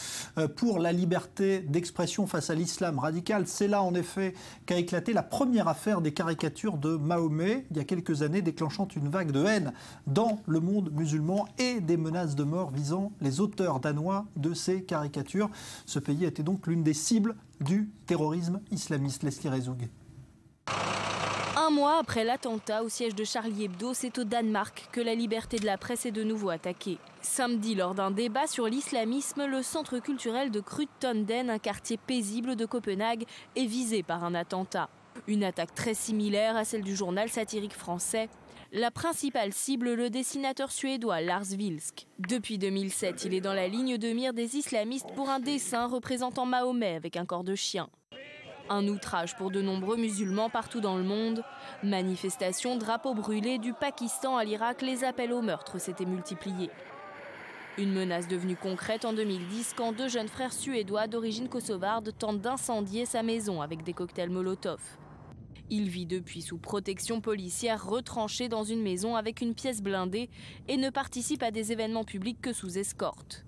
pour la liberté d'expression face à l'islam radical. C'est là en effet qu'a éclaté la première affaire des caricatures de Mahomet, il y a quelques années, déclenchant une vague de haine dans le monde musulman et des menaces de mort visant les auteurs danois de ces caricatures. Ce pays était donc l'une des cibles du terrorisme islamiste. Leslie Rezoug. Un mois après l'attentat au siège de Charlie Hebdo, c'est au Danemark que la liberté de la presse est de nouveau attaquée. Samedi, lors d'un débat sur l'islamisme, le centre culturel de Krudtønden, un quartier paisible de Copenhague, est visé par un attentat. Une attaque très similaire à celle du journal satirique français. La principale cible, le dessinateur suédois Lars Vilks. Depuis 2007, il est dans la ligne de mire des islamistes pour un dessin représentant Mahomet avec un corps de chien. Un outrage pour de nombreux musulmans partout dans le monde. Manifestations, drapeaux brûlés, du Pakistan à l'Irak, les appels au meurtre s'étaient multipliés. Une menace devenue concrète en 2010 quand 2 jeunes frères suédois d'origine kosovarde tentent d'incendier sa maison avec des cocktails Molotov. Il vit depuis sous protection policière, retranché dans une maison avec une pièce blindée et ne participe à des événements publics que sous escorte.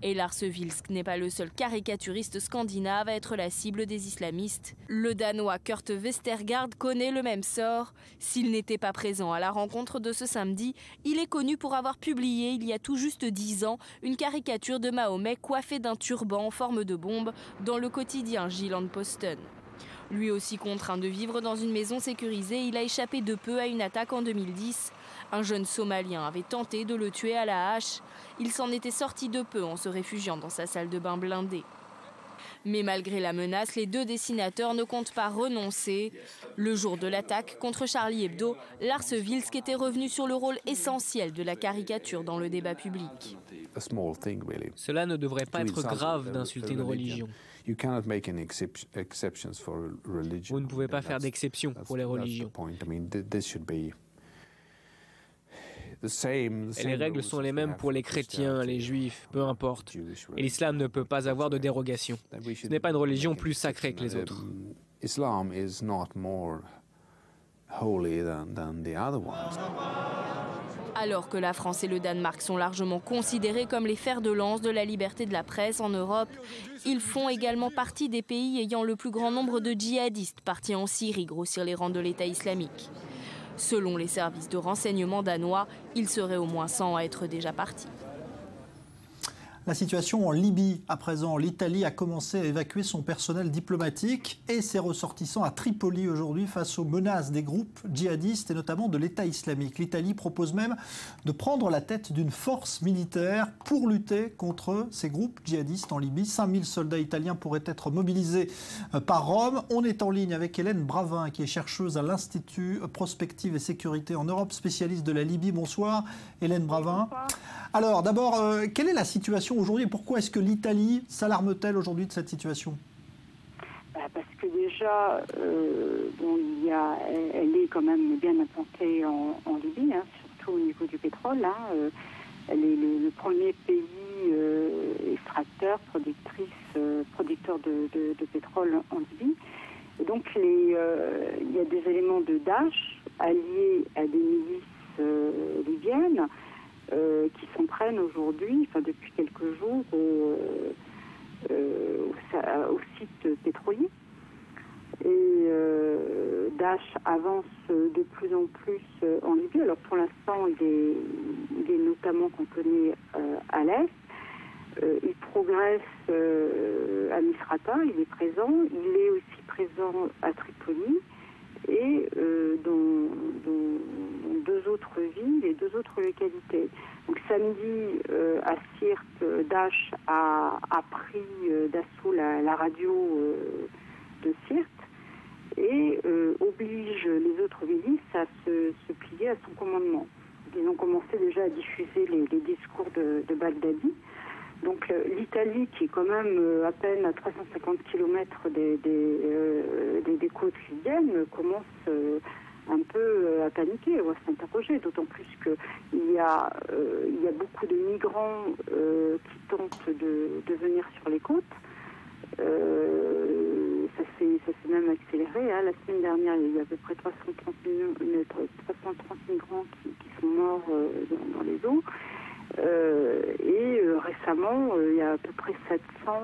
Et Lars Vilks n'est pas le seul caricaturiste scandinave à être la cible des islamistes. Le Danois Kurt Vestergaard connaît le même sort. S'il n'était pas présent à la rencontre de ce samedi, il est connu pour avoir publié il y a tout juste 10 ans une caricature de Mahomet coiffé d'un turban en forme de bombe dans le quotidien Jyllands-Posten. Lui aussi contraint de vivre dans une maison sécurisée, il a échappé de peu à une attaque en 2010. Un jeune Somalien avait tenté de le tuer à la hache. Il s'en était sorti de peu en se réfugiant dans sa salle de bain blindée. Mais malgré la menace, les 2 dessinateurs ne comptent pas renoncer. Le jour de l'attaque contre Charlie Hebdo, Lars Vilks était revenu sur le rôle essentiel de la caricature dans le débat public. Cela ne devrait pas être grave d'insulter une religion. Vous ne pouvez pas faire d'exception pour les religions. Et les règles sont les mêmes pour les chrétiens, les juifs, peu importe. Et l'islam ne peut pas avoir de dérogation. Ce n'est pas une religion plus sacrée que les autres. Alors que la France et le Danemark sont largement considérés comme les fers de lance de la liberté de la presse en Europe, ils font également partie des pays ayant le plus grand nombre de djihadistes partis en Syrie grossir les rangs de l'État islamique. Selon les services de renseignement danois, il serait au moins 100 à être déjà partis. La situation en Libye, à présent, l'Italie a commencé à évacuer son personnel diplomatique et ses ressortissants à Tripoli aujourd'hui face aux menaces des groupes djihadistes et notamment de l'État islamique. L'Italie propose même de prendre la tête d'une force militaire pour lutter contre ces groupes djihadistes en Libye. 5000 soldats italiens pourraient être mobilisés par Rome. On est en ligne avec Hélène Bravin, qui est chercheuse à l'Institut Prospective et Sécurité en Europe, spécialiste de la Libye. Bonsoir, Hélène Bravin. Bonsoir. Alors, d'abord, quelle est la situation aujourd'hui? Pourquoi est-ce que l'Italie s'alarme-t-elle aujourd'hui de cette situation? Parce que déjà, elle est quand même bien implantée en Libye, surtout au niveau du pétrole. Elle est le premier pays extracteur, producteur de pétrole en Libye. Et donc, il y a des éléments de Daesh alliés à des milices libyennes qui s'en prennent aujourd'hui, depuis quelques jours, au site pétrolier. Et Daesh avance de plus en plus en Libye. Alors pour l'instant, il est notamment cantonné à l'est. Il progresse à Misrata, il est présent. Il est aussi présent à Tripoli et dans 2 autres villes et 2 autres localités. Donc samedi, à Sirte, Daesh a pris d'assaut la radio de Sirte et et oblige les autres milices à se plier à son commandement. Ils ont commencé déjà à diffuser les discours de Baghdadi. Donc l'Italie, qui est quand même à peine à 350 km des côtes libyennes, commence un peu à paniquer ou à s'interroger, d'autant plus qu'il y a beaucoup de migrants qui tentent de venir sur les côtes. Ça s'est même accéléré. Hein. La semaine dernière, il y a eu à peu près 330 migrants qui sont morts dans les eaux. Et récemment, il y a à peu près 700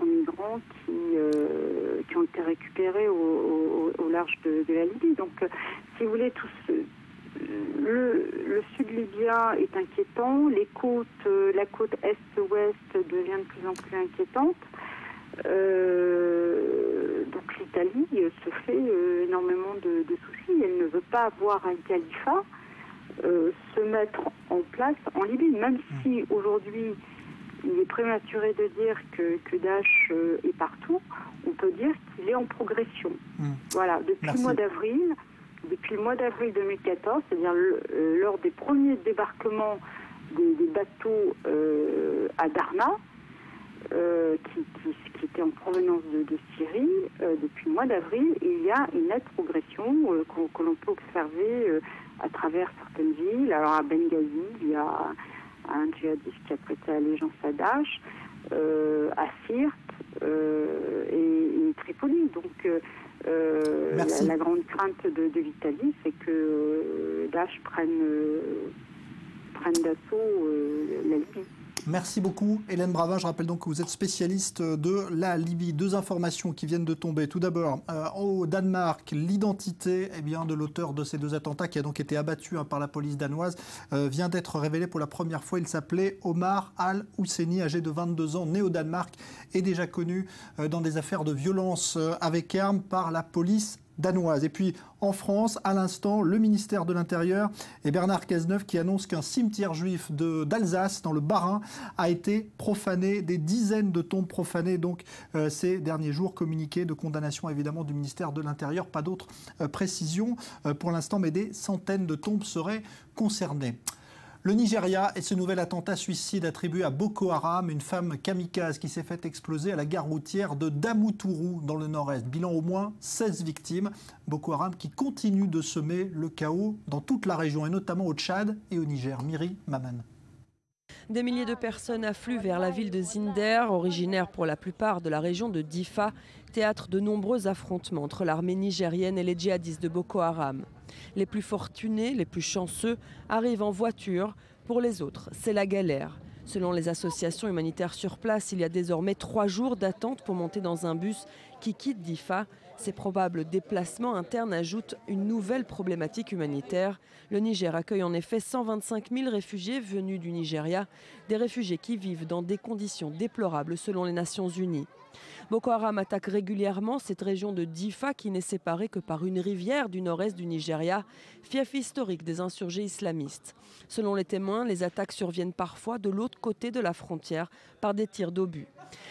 migrants qui ont été récupérés au large de la Libye. Donc, si vous voulez, le sud libyen est inquiétant, la côte est-ouest devient de plus en plus inquiétante. Donc l'Italie se fait énormément de soucis. Elle ne veut pas avoir un califat se mettre en place en Libye, même si aujourd'hui il est prématuré de dire que Daesh est partout, on peut dire qu'il est en progression. Voilà, depuis le mois d'avril 2014, c'est-à-dire lors des premiers débarquements des bateaux à Darna, qui était en provenance de Syrie, depuis le mois d'avril, il y a une nette progression que l'on peut observer à travers certaines villes. Alors à Benghazi, il y a un djihadiste qui a prêté allégeance à Daesh, à Sirte et Tripoli. Donc la grande crainte de l'Italie, c'est que Daesh prenne d'assaut la Libye. Merci beaucoup, Hélène Bravin. Je rappelle donc que vous êtes spécialiste de la Libye. Deux informations qui viennent de tomber. Tout d'abord, au Danemark, l'identité de l'auteur de ces deux attentats, qui a donc été abattu par la police danoise, vient d'être révélée pour la première fois. Il s'appelait Omar Al-Husseini, âgé de 22 ans, né au Danemark, et déjà connu dans des affaires de violence avec armes par la police danoise. Et puis en France, à l'instant, le ministère de l'Intérieur et Bernard Cazeneuve qui annonce qu'un cimetière juif d'Alsace, dans le Bas-Rhin, a été profané, des dizaines de tombes profanées donc ces derniers jours. Communiqué de condamnation évidemment du ministère de l'Intérieur, pas d'autres précisions pour l'instant, mais des centaines de tombes seraient concernées. Le Nigeria et ce nouvel attentat suicide attribué à Boko Haram, une femme kamikaze qui s'est fait exploser à la gare routière de Damotourou dans le nord-est. Bilan au moins 16 victimes. Boko Haram qui continue de semer le chaos dans toute la région et notamment au Tchad et au Niger. Miri Maman. Des milliers de personnes affluent vers la ville de Zinder, originaire pour la plupart de la région de Difa, théâtre de nombreux affrontements entre l'armée nigérienne et les djihadistes de Boko Haram. Les plus fortunés, les plus chanceux, arrivent en voiture. Pour les autres, c'est la galère. Selon les associations humanitaires sur place, il y a désormais 3 jours d'attente pour monter dans un bus qui quitte Difa. Ces probables déplacements internes ajoutent une nouvelle problématique humanitaire. Le Niger accueille en effet 125 000 réfugiés venus du Nigeria, des réfugiés qui vivent dans des conditions déplorables selon les Nations Unies. Boko Haram attaque régulièrement cette région de Difa qui n'est séparée que par une rivière du nord-est du Nigeria, fief historique des insurgés islamistes. Selon les témoins, les attaques surviennent parfois de l'autre côté de la frontière par des tirs d'obus.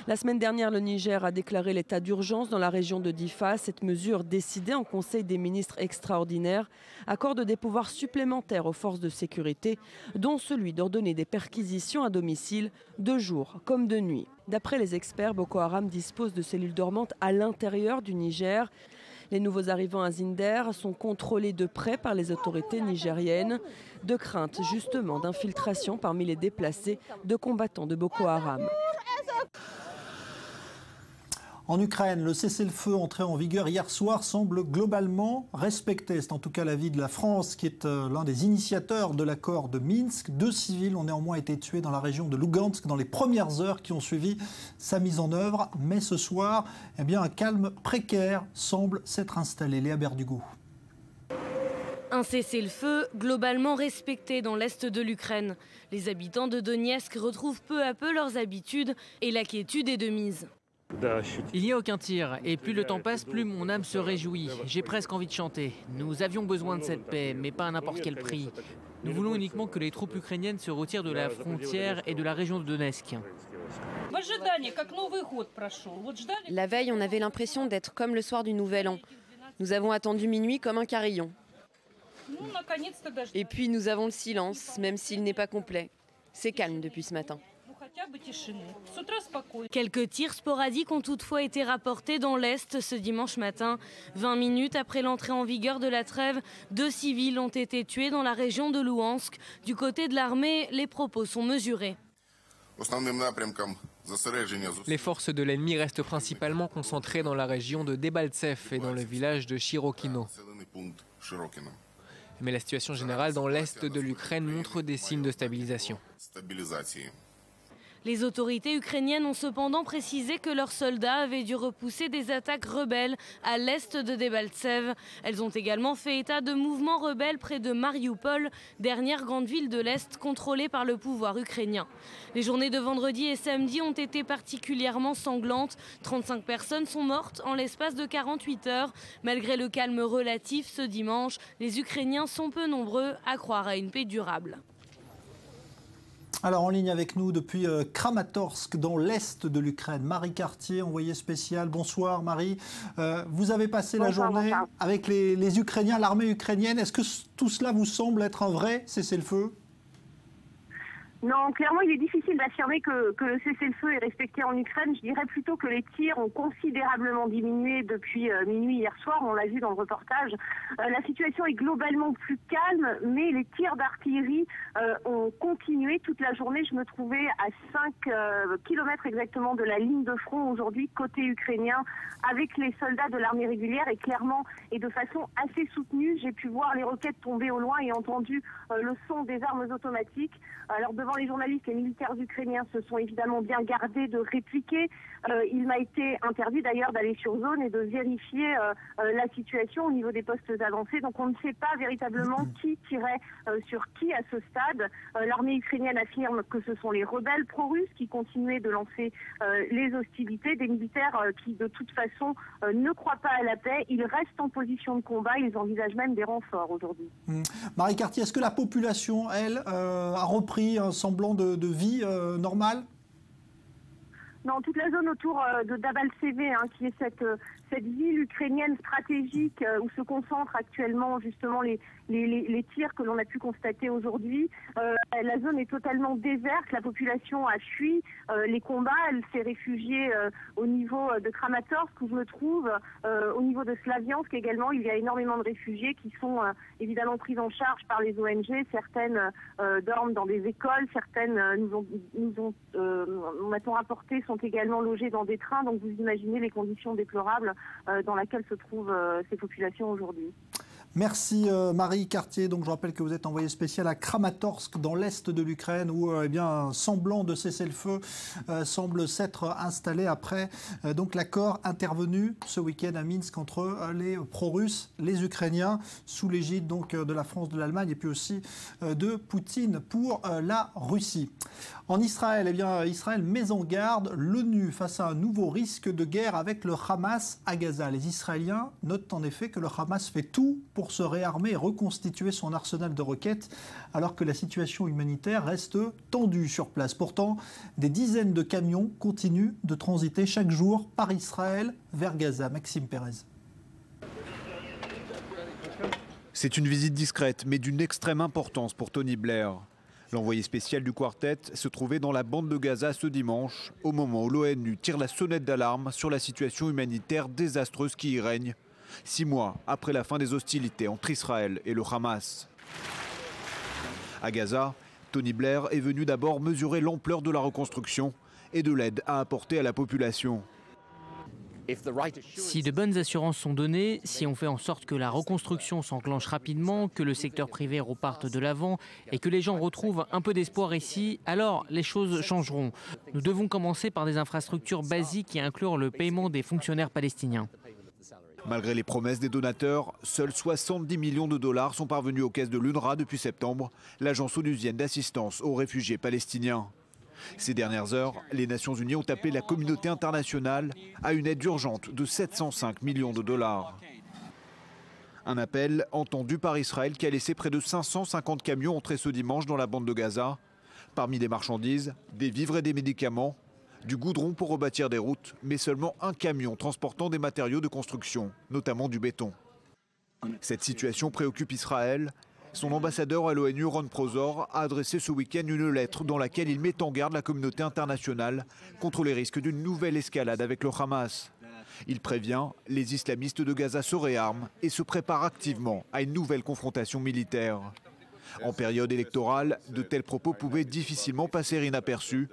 La semaine dernière, le Niger a déclaré l'état d'urgence dans la région de Difa. Cette mesure, décidée en Conseil des ministres extraordinaire, accorde des pouvoirs supplémentaires aux forces de sécurité, dont celui d'ordonner des perquisitions à domicile de jour comme de nuit. D'après les experts, Boko Haram dispose de cellules dormantes à l'intérieur du Niger. Les nouveaux arrivants à Zinder sont contrôlés de près par les autorités nigériennes, de crainte justement d'infiltration parmi les déplacés de combattants de Boko Haram. En Ukraine, le cessez-le-feu entré en vigueur hier soir semble globalement respecté. C'est en tout cas l'avis de la France qui est l'un des initiateurs de l'accord de Minsk. 2 civils ont néanmoins été tués dans la région de Lugansk dans les premières heures qui ont suivi sa mise en œuvre. Mais ce soir, un calme précaire semble s'être installé. Léa Berdugo. Un cessez-le-feu globalement respecté dans l'est de l'Ukraine. Les habitants de Donetsk retrouvent peu à peu leurs habitudes et la quiétude est de mise. Il n'y a aucun tir, et plus le temps passe, plus mon âme se réjouit. J'ai presque envie de chanter. Nous avions besoin de cette paix, mais pas à n'importe quel prix. Nous voulons uniquement que les troupes ukrainiennes se retirent de la frontière et de la région de Donetsk. La veille, on avait l'impression d'être comme le soir du Nouvel An. Nous avons attendu minuit comme un carillon. Et puis nous avons le silence, même s'il n'est pas complet. C'est calme depuis ce matin. Quelques tirs sporadiques ont toutefois été rapportés dans l'Est ce dimanche matin. 20 minutes après l'entrée en vigueur de la trêve, 2 civils ont été tués dans la région de Louhansk. Du côté de l'armée, les propos sont mesurés. Les forces de l'ennemi restent principalement concentrées dans la région de Debaltsev et dans le village de Shirokino. Mais la situation générale dans l'est de l'Ukraine montre des signes de stabilisation. Les autorités ukrainiennes ont cependant précisé que leurs soldats avaient dû repousser des attaques rebelles à l'est de Debaltsev. Elles ont également fait état de mouvements rebelles près de Mariupol, dernière grande ville de l'Est contrôlée par le pouvoir ukrainien. Les journées de vendredi et samedi ont été particulièrement sanglantes. 35 personnes sont mortes en l'espace de 48 heures. Malgré le calme relatif ce dimanche, les Ukrainiens sont peu nombreux à croire à une paix durable. Alors en ligne avec nous depuis Kramatorsk dans l'est de l'Ukraine, Marie Cartier, envoyée spéciale. Bonsoir Marie. Vous avez passé la journée avec les Ukrainiens, l'armée ukrainienne. Est-ce que tout cela vous semble être un vrai cessez-le-feu ? Non, clairement, il est difficile d'affirmer que le cessez-le-feu est respecté en Ukraine. Je dirais plutôt que les tirs ont considérablement diminué depuis minuit hier soir. On l'a vu dans le reportage. La situation est globalement plus calme, mais les tirs d'artillerie ont continué toute la journée. Je me trouvais à 5 kilomètres exactement de la ligne de front aujourd'hui, côté ukrainien, avec les soldats de l'armée régulière. Et clairement, et de façon assez soutenue, j'ai pu voir les roquettes tomber au loin et entendu le son des armes automatiques. Alors devant les journalistes, les militaires ukrainiens se sont évidemment bien gardés de répliquer. Il m'a été interdit d'ailleurs d'aller sur zone et de vérifier la situation au niveau des postes avancés. Donc on ne sait pas véritablement qui tirait sur qui à ce stade. L'armée ukrainienne affirme que ce sont les rebelles pro-russes qui continuaient de lancer les hostilités. Des militaires qui de toute façon ne croient pas à la paix. Ils restent en position de combat. Ils envisagent même des renforts aujourd'hui. Marie Cartier, est-ce que la population, elle, a repris un semblant de vie normale ? Non, toute la zone autour de Debaltseve, qui est cette ville ukrainienne stratégique où se concentrent actuellement justement les tirs que l'on a pu constater aujourd'hui. La zone est totalement déserte, la population a fui les combats, elle s'est réfugiée au niveau de Kramatorsk où je me trouve, au niveau de Slaviansk également. Il y a énormément de réfugiés qui sont évidemment pris en charge par les ONG. Certaines dorment dans des écoles, certaines m'a-t-on rapporté, sont également logées dans des trains. Donc vous imaginez les conditions déplorables dans lesquelles se trouvent ces populations aujourd'hui. Merci Marie Cartier. Donc je rappelle que vous êtes envoyée spéciale à Kramatorsk dans l'est de l'Ukraine où un semblant de cessez-le-feu semble s'être installé après donc l'accord intervenu ce week-end à Minsk entre les pro-russes, les Ukrainiens sous l'égide donc de la France, de l'Allemagne et puis aussi de Poutine pour la Russie. En Israël, Israël met en garde l'ONU face à un nouveau risque de guerre avec le Hamas à Gaza. Les Israéliens notent en effet que le Hamas fait tout pour se réarmer et reconstituer son arsenal de roquettes alors que la situation humanitaire reste tendue sur place. Pourtant, des dizaines de camions continuent de transiter chaque jour par Israël vers Gaza. Maxime Pérez. C'est une visite discrète mais d'une extrême importance pour Tony Blair. L'envoyé spécial du quartet se trouvait dans la bande de Gaza ce dimanche, au moment où l'ONU tire la sonnette d'alarme sur la situation humanitaire désastreuse qui y règne, 6 mois après la fin des hostilités entre Israël et le Hamas. À Gaza, Tony Blair est venu d'abord mesurer l'ampleur de la reconstruction et de l'aide à apporter à la population. Si de bonnes assurances sont données, si on fait en sorte que la reconstruction s'enclenche rapidement, que le secteur privé reparte de l'avant et que les gens retrouvent un peu d'espoir ici, alors les choses changeront. Nous devons commencer par des infrastructures basiques qui incluent le paiement des fonctionnaires palestiniens. Malgré les promesses des donateurs, seuls 70 millions de dollars sont parvenus aux caisses de l'UNRWA depuis septembre, l'agence onusienne d'assistance aux réfugiés palestiniens. Ces dernières heures, les Nations Unies ont appelé la communauté internationale à une aide urgente de 705 millions de dollars. Un appel entendu par Israël qui a laissé près de 550 camions entrer ce dimanche dans la bande de Gaza. Parmi les marchandises, des vivres et des médicaments, Du goudron pour rebâtir des routes, mais seulement un camion transportant des matériaux de construction, notamment du béton. Cette situation préoccupe Israël. Son ambassadeur à l'ONU, Ron Prozor, a adressé ce week-end une lettre dans laquelle il met en garde la communauté internationale contre les risques d'une nouvelle escalade avec le Hamas. Il prévient, les islamistes de Gaza se réarment et se préparent activement à une nouvelle confrontation militaire. En période électorale, de tels propos pouvaient difficilement passer inaperçus.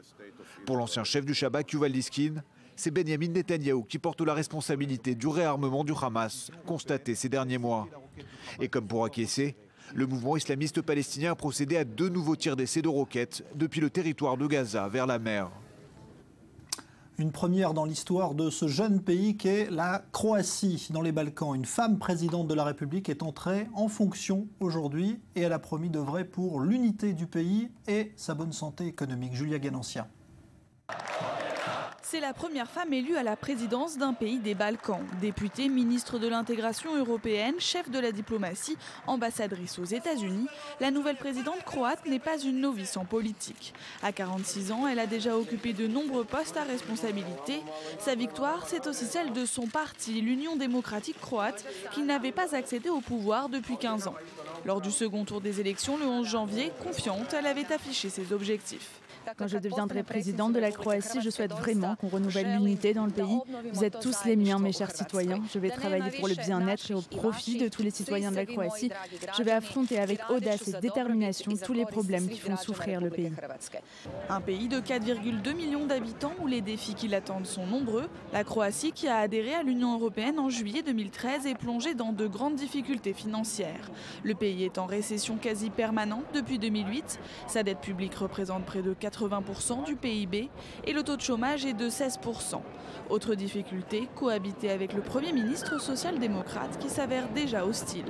Pour l'ancien chef du Shabak, Yuval Diskin, c'est Benyamin Netanyahou qui porte la responsabilité du réarmement du Hamas, constaté ces derniers mois. Et comme pour acquiescer, le mouvement islamiste palestinien a procédé à 2 nouveaux tirs d'essai de roquettes depuis le territoire de Gaza vers la mer. Une première dans l'histoire de ce jeune pays qu'est la Croatie dans les Balkans. Une femme présidente de la République est entrée en fonction aujourd'hui et elle a promis d'œuvrer pour l'unité du pays et sa bonne santé économique. Julia Ganancia. C'est la première femme élue à la présidence d'un pays des Balkans. Députée, ministre de l'intégration européenne, chef de la diplomatie, ambassadrice aux États-Unis, la nouvelle présidente croate n'est pas une novice en politique. À 46 ans, elle a déjà occupé de nombreux postes à responsabilité. Sa victoire, c'est aussi celle de son parti, l'Union démocratique croate, qui n'avait pas accédé au pouvoir depuis 15 ans. Lors du second tour des élections, le 11 janvier, confiante, elle avait affiché ses objectifs. Quand je deviendrai présidente de la Croatie, je souhaite vraiment qu'on renouvelle l'unité dans le pays. Vous êtes tous les miens, mes chers citoyens. Je vais travailler pour le bien-être et au profit de tous les citoyens de la Croatie. Je vais affronter avec audace et détermination tous les problèmes qui font souffrir le pays. Un pays de 4,2 millions d'habitants où les défis qui l'attendent sont nombreux. La Croatie, qui a adhéré à l'Union européenne en juillet 2013, est plongée dans de grandes difficultés financières. Le pays est en récession quasi permanente depuis 2008. Sa dette publique représente près de 80% du PIB et le taux de chômage est de 16%. Autre difficulté, cohabiter avec le Premier ministre social-démocrate qui s'avère déjà hostile.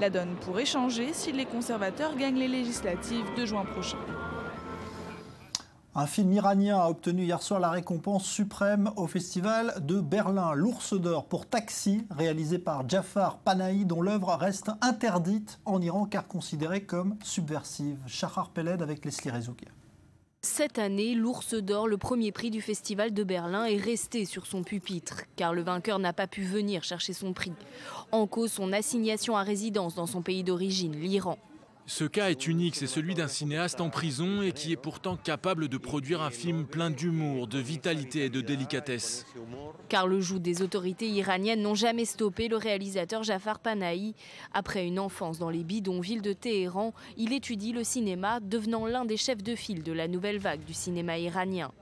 La donne pourrait changer si les conservateurs gagnent les législatives de juin prochain. Un film iranien a obtenu hier soir la récompense suprême au festival de Berlin, l'Ours d'Or pour Taxi, réalisé par Jafar Panahi, dont l'œuvre reste interdite en Iran car considérée comme subversive. Shahar Peled avec Leslie Rezoukia. Cette année, l'Ours d'Or, le premier prix du Festival de Berlin, est resté sur son pupitre, car le vainqueur n'a pas pu venir chercher son prix. En cause, son assignation à résidence dans son pays d'origine, l'Iran. Ce cas est unique, c'est celui d'un cinéaste en prison et qui est pourtant capable de produire un film plein d'humour, de vitalité et de délicatesse. Car le joug des autorités iraniennes n'ont jamais stoppé le réalisateur Jafar Panahi. Après une enfance dans les bidonvilles de Téhéran, il étudie le cinéma, devenant l'un des chefs de file de la nouvelle vague du cinéma iranien.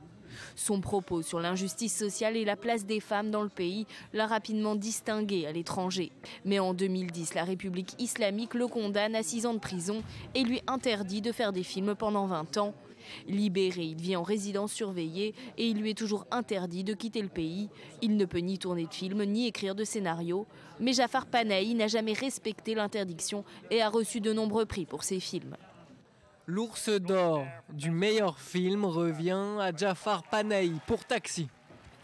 Son propos sur l'injustice sociale et la place des femmes dans le pays l'a rapidement distingué à l'étranger. Mais en 2010, la République islamique le condamne à 6 ans de prison et lui interdit de faire des films pendant 20 ans. Libéré, il vit en résidence surveillée et il lui est toujours interdit de quitter le pays. Il ne peut ni tourner de films ni écrire de scénarios. Mais Jafar Panahi n'a jamais respecté l'interdiction et a reçu de nombreux prix pour ses films. L'Ours d'Or du meilleur film revient à Jafar Panahi pour Taxi.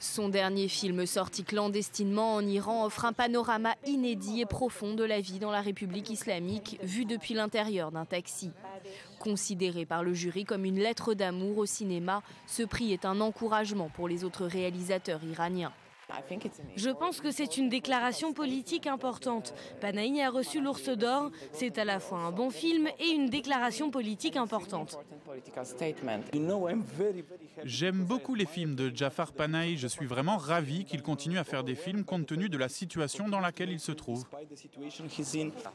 Son dernier film sorti clandestinement en Iran offre un panorama inédit et profond de la vie dans la République islamique, vu depuis l'intérieur d'un taxi. Considéré par le jury comme une lettre d'amour au cinéma, ce prix est un encouragement pour les autres réalisateurs iraniens. Je pense que c'est une déclaration politique importante. Panahi a reçu l'Ours d'Or. C'est à la fois un bon film et une déclaration politique importante. J'aime beaucoup les films de Jafar Panahi. Je suis vraiment ravi qu'il continue à faire des films compte tenu de la situation dans laquelle il se trouve.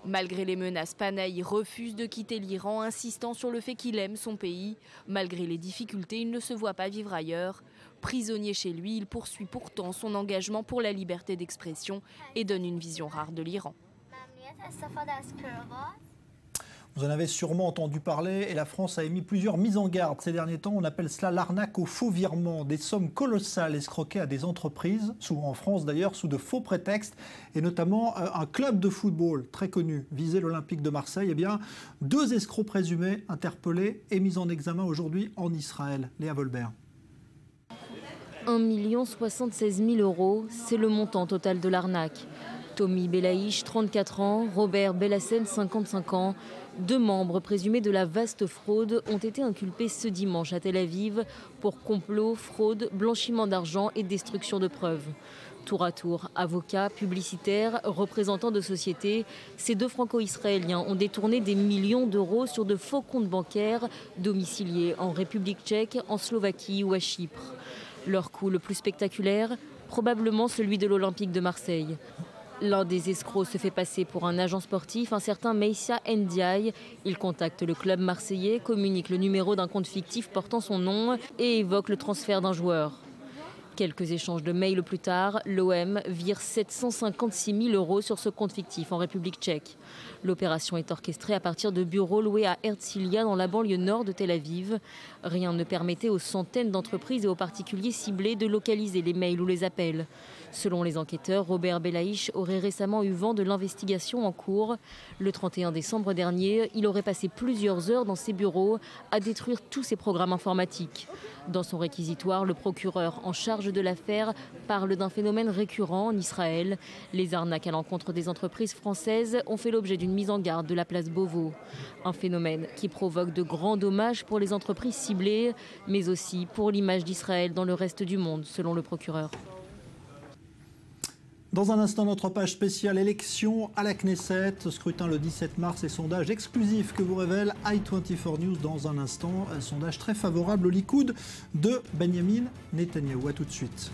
Malgré les menaces, Panahi refuse de quitter l'Iran, insistant sur le fait qu'il aime son pays. Malgré les difficultés, il ne se voit pas vivre ailleurs. Prisonnier chez lui, il poursuit pourtant son engagement pour la liberté d'expression et donne une vision rare de l'Iran. Vous en avez sûrement entendu parler et la France a émis plusieurs mises en garde ces derniers temps. On appelle cela l'arnaque au faux virement. Des sommes colossales escroquées à des entreprises, souvent en France d'ailleurs, sous de faux prétextes. Et notamment un club de football très connu, visé l'Olympique de Marseille. Eh bien, 2 escrocs présumés interpellés et mis en examen aujourd'hui en Israël. Léa Volbert. 1 076 000 €, c'est le montant total de l'arnaque. Tommy Belaïch, 34 ans, Robert Bellassène, 55 ans. 2 membres présumés de la vaste fraude ont été inculpés ce dimanche à Tel Aviv pour complot, fraude, blanchiment d'argent et destruction de preuves. Tour à tour, avocats, publicitaires, représentants de sociétés, ces 2 franco-israéliens ont détourné des millions d'euros sur de faux comptes bancaires domiciliés en République tchèque, en Slovaquie ou à Chypre. Leur coup le plus spectaculaire, probablement celui de l'Olympique de Marseille. L'un des escrocs se fait passer pour un agent sportif, un certain Meissa Ndiaye. Il contacte le club marseillais, communique le numéro d'un compte fictif portant son nom et évoque le transfert d'un joueur. Quelques échanges de mails plus tard, l'OM vire 756 000 euros sur ce compte fictif en République tchèque. L'opération est orchestrée à partir de bureaux loués à Herzliya dans la banlieue nord de Tel Aviv. Rien ne permettait aux centaines d'entreprises et aux particuliers ciblés de localiser les mails ou les appels. Selon les enquêteurs, Robert Belaïch aurait récemment eu vent de l'investigation en cours. Le 31 décembre dernier, il aurait passé plusieurs heures dans ses bureaux à détruire tous ses programmes informatiques. Dans son réquisitoire, le procureur en charge de l'affaire parle d'un phénomène récurrent en Israël. Les arnaques à l'encontre des entreprises françaises ont fait l'objet d'une mise en garde de la place Beauvau. Un phénomène qui provoque de grands dommages pour les entreprises ciblées, mais aussi pour l'image d'Israël dans le reste du monde, selon le procureur. Dans un instant, notre page spéciale élection à la Knesset, scrutin le 17 mars et sondage exclusif que vous révèle i24 News dans un instant. Un sondage très favorable au Likoud de Benjamin Netanyahou. À tout de suite.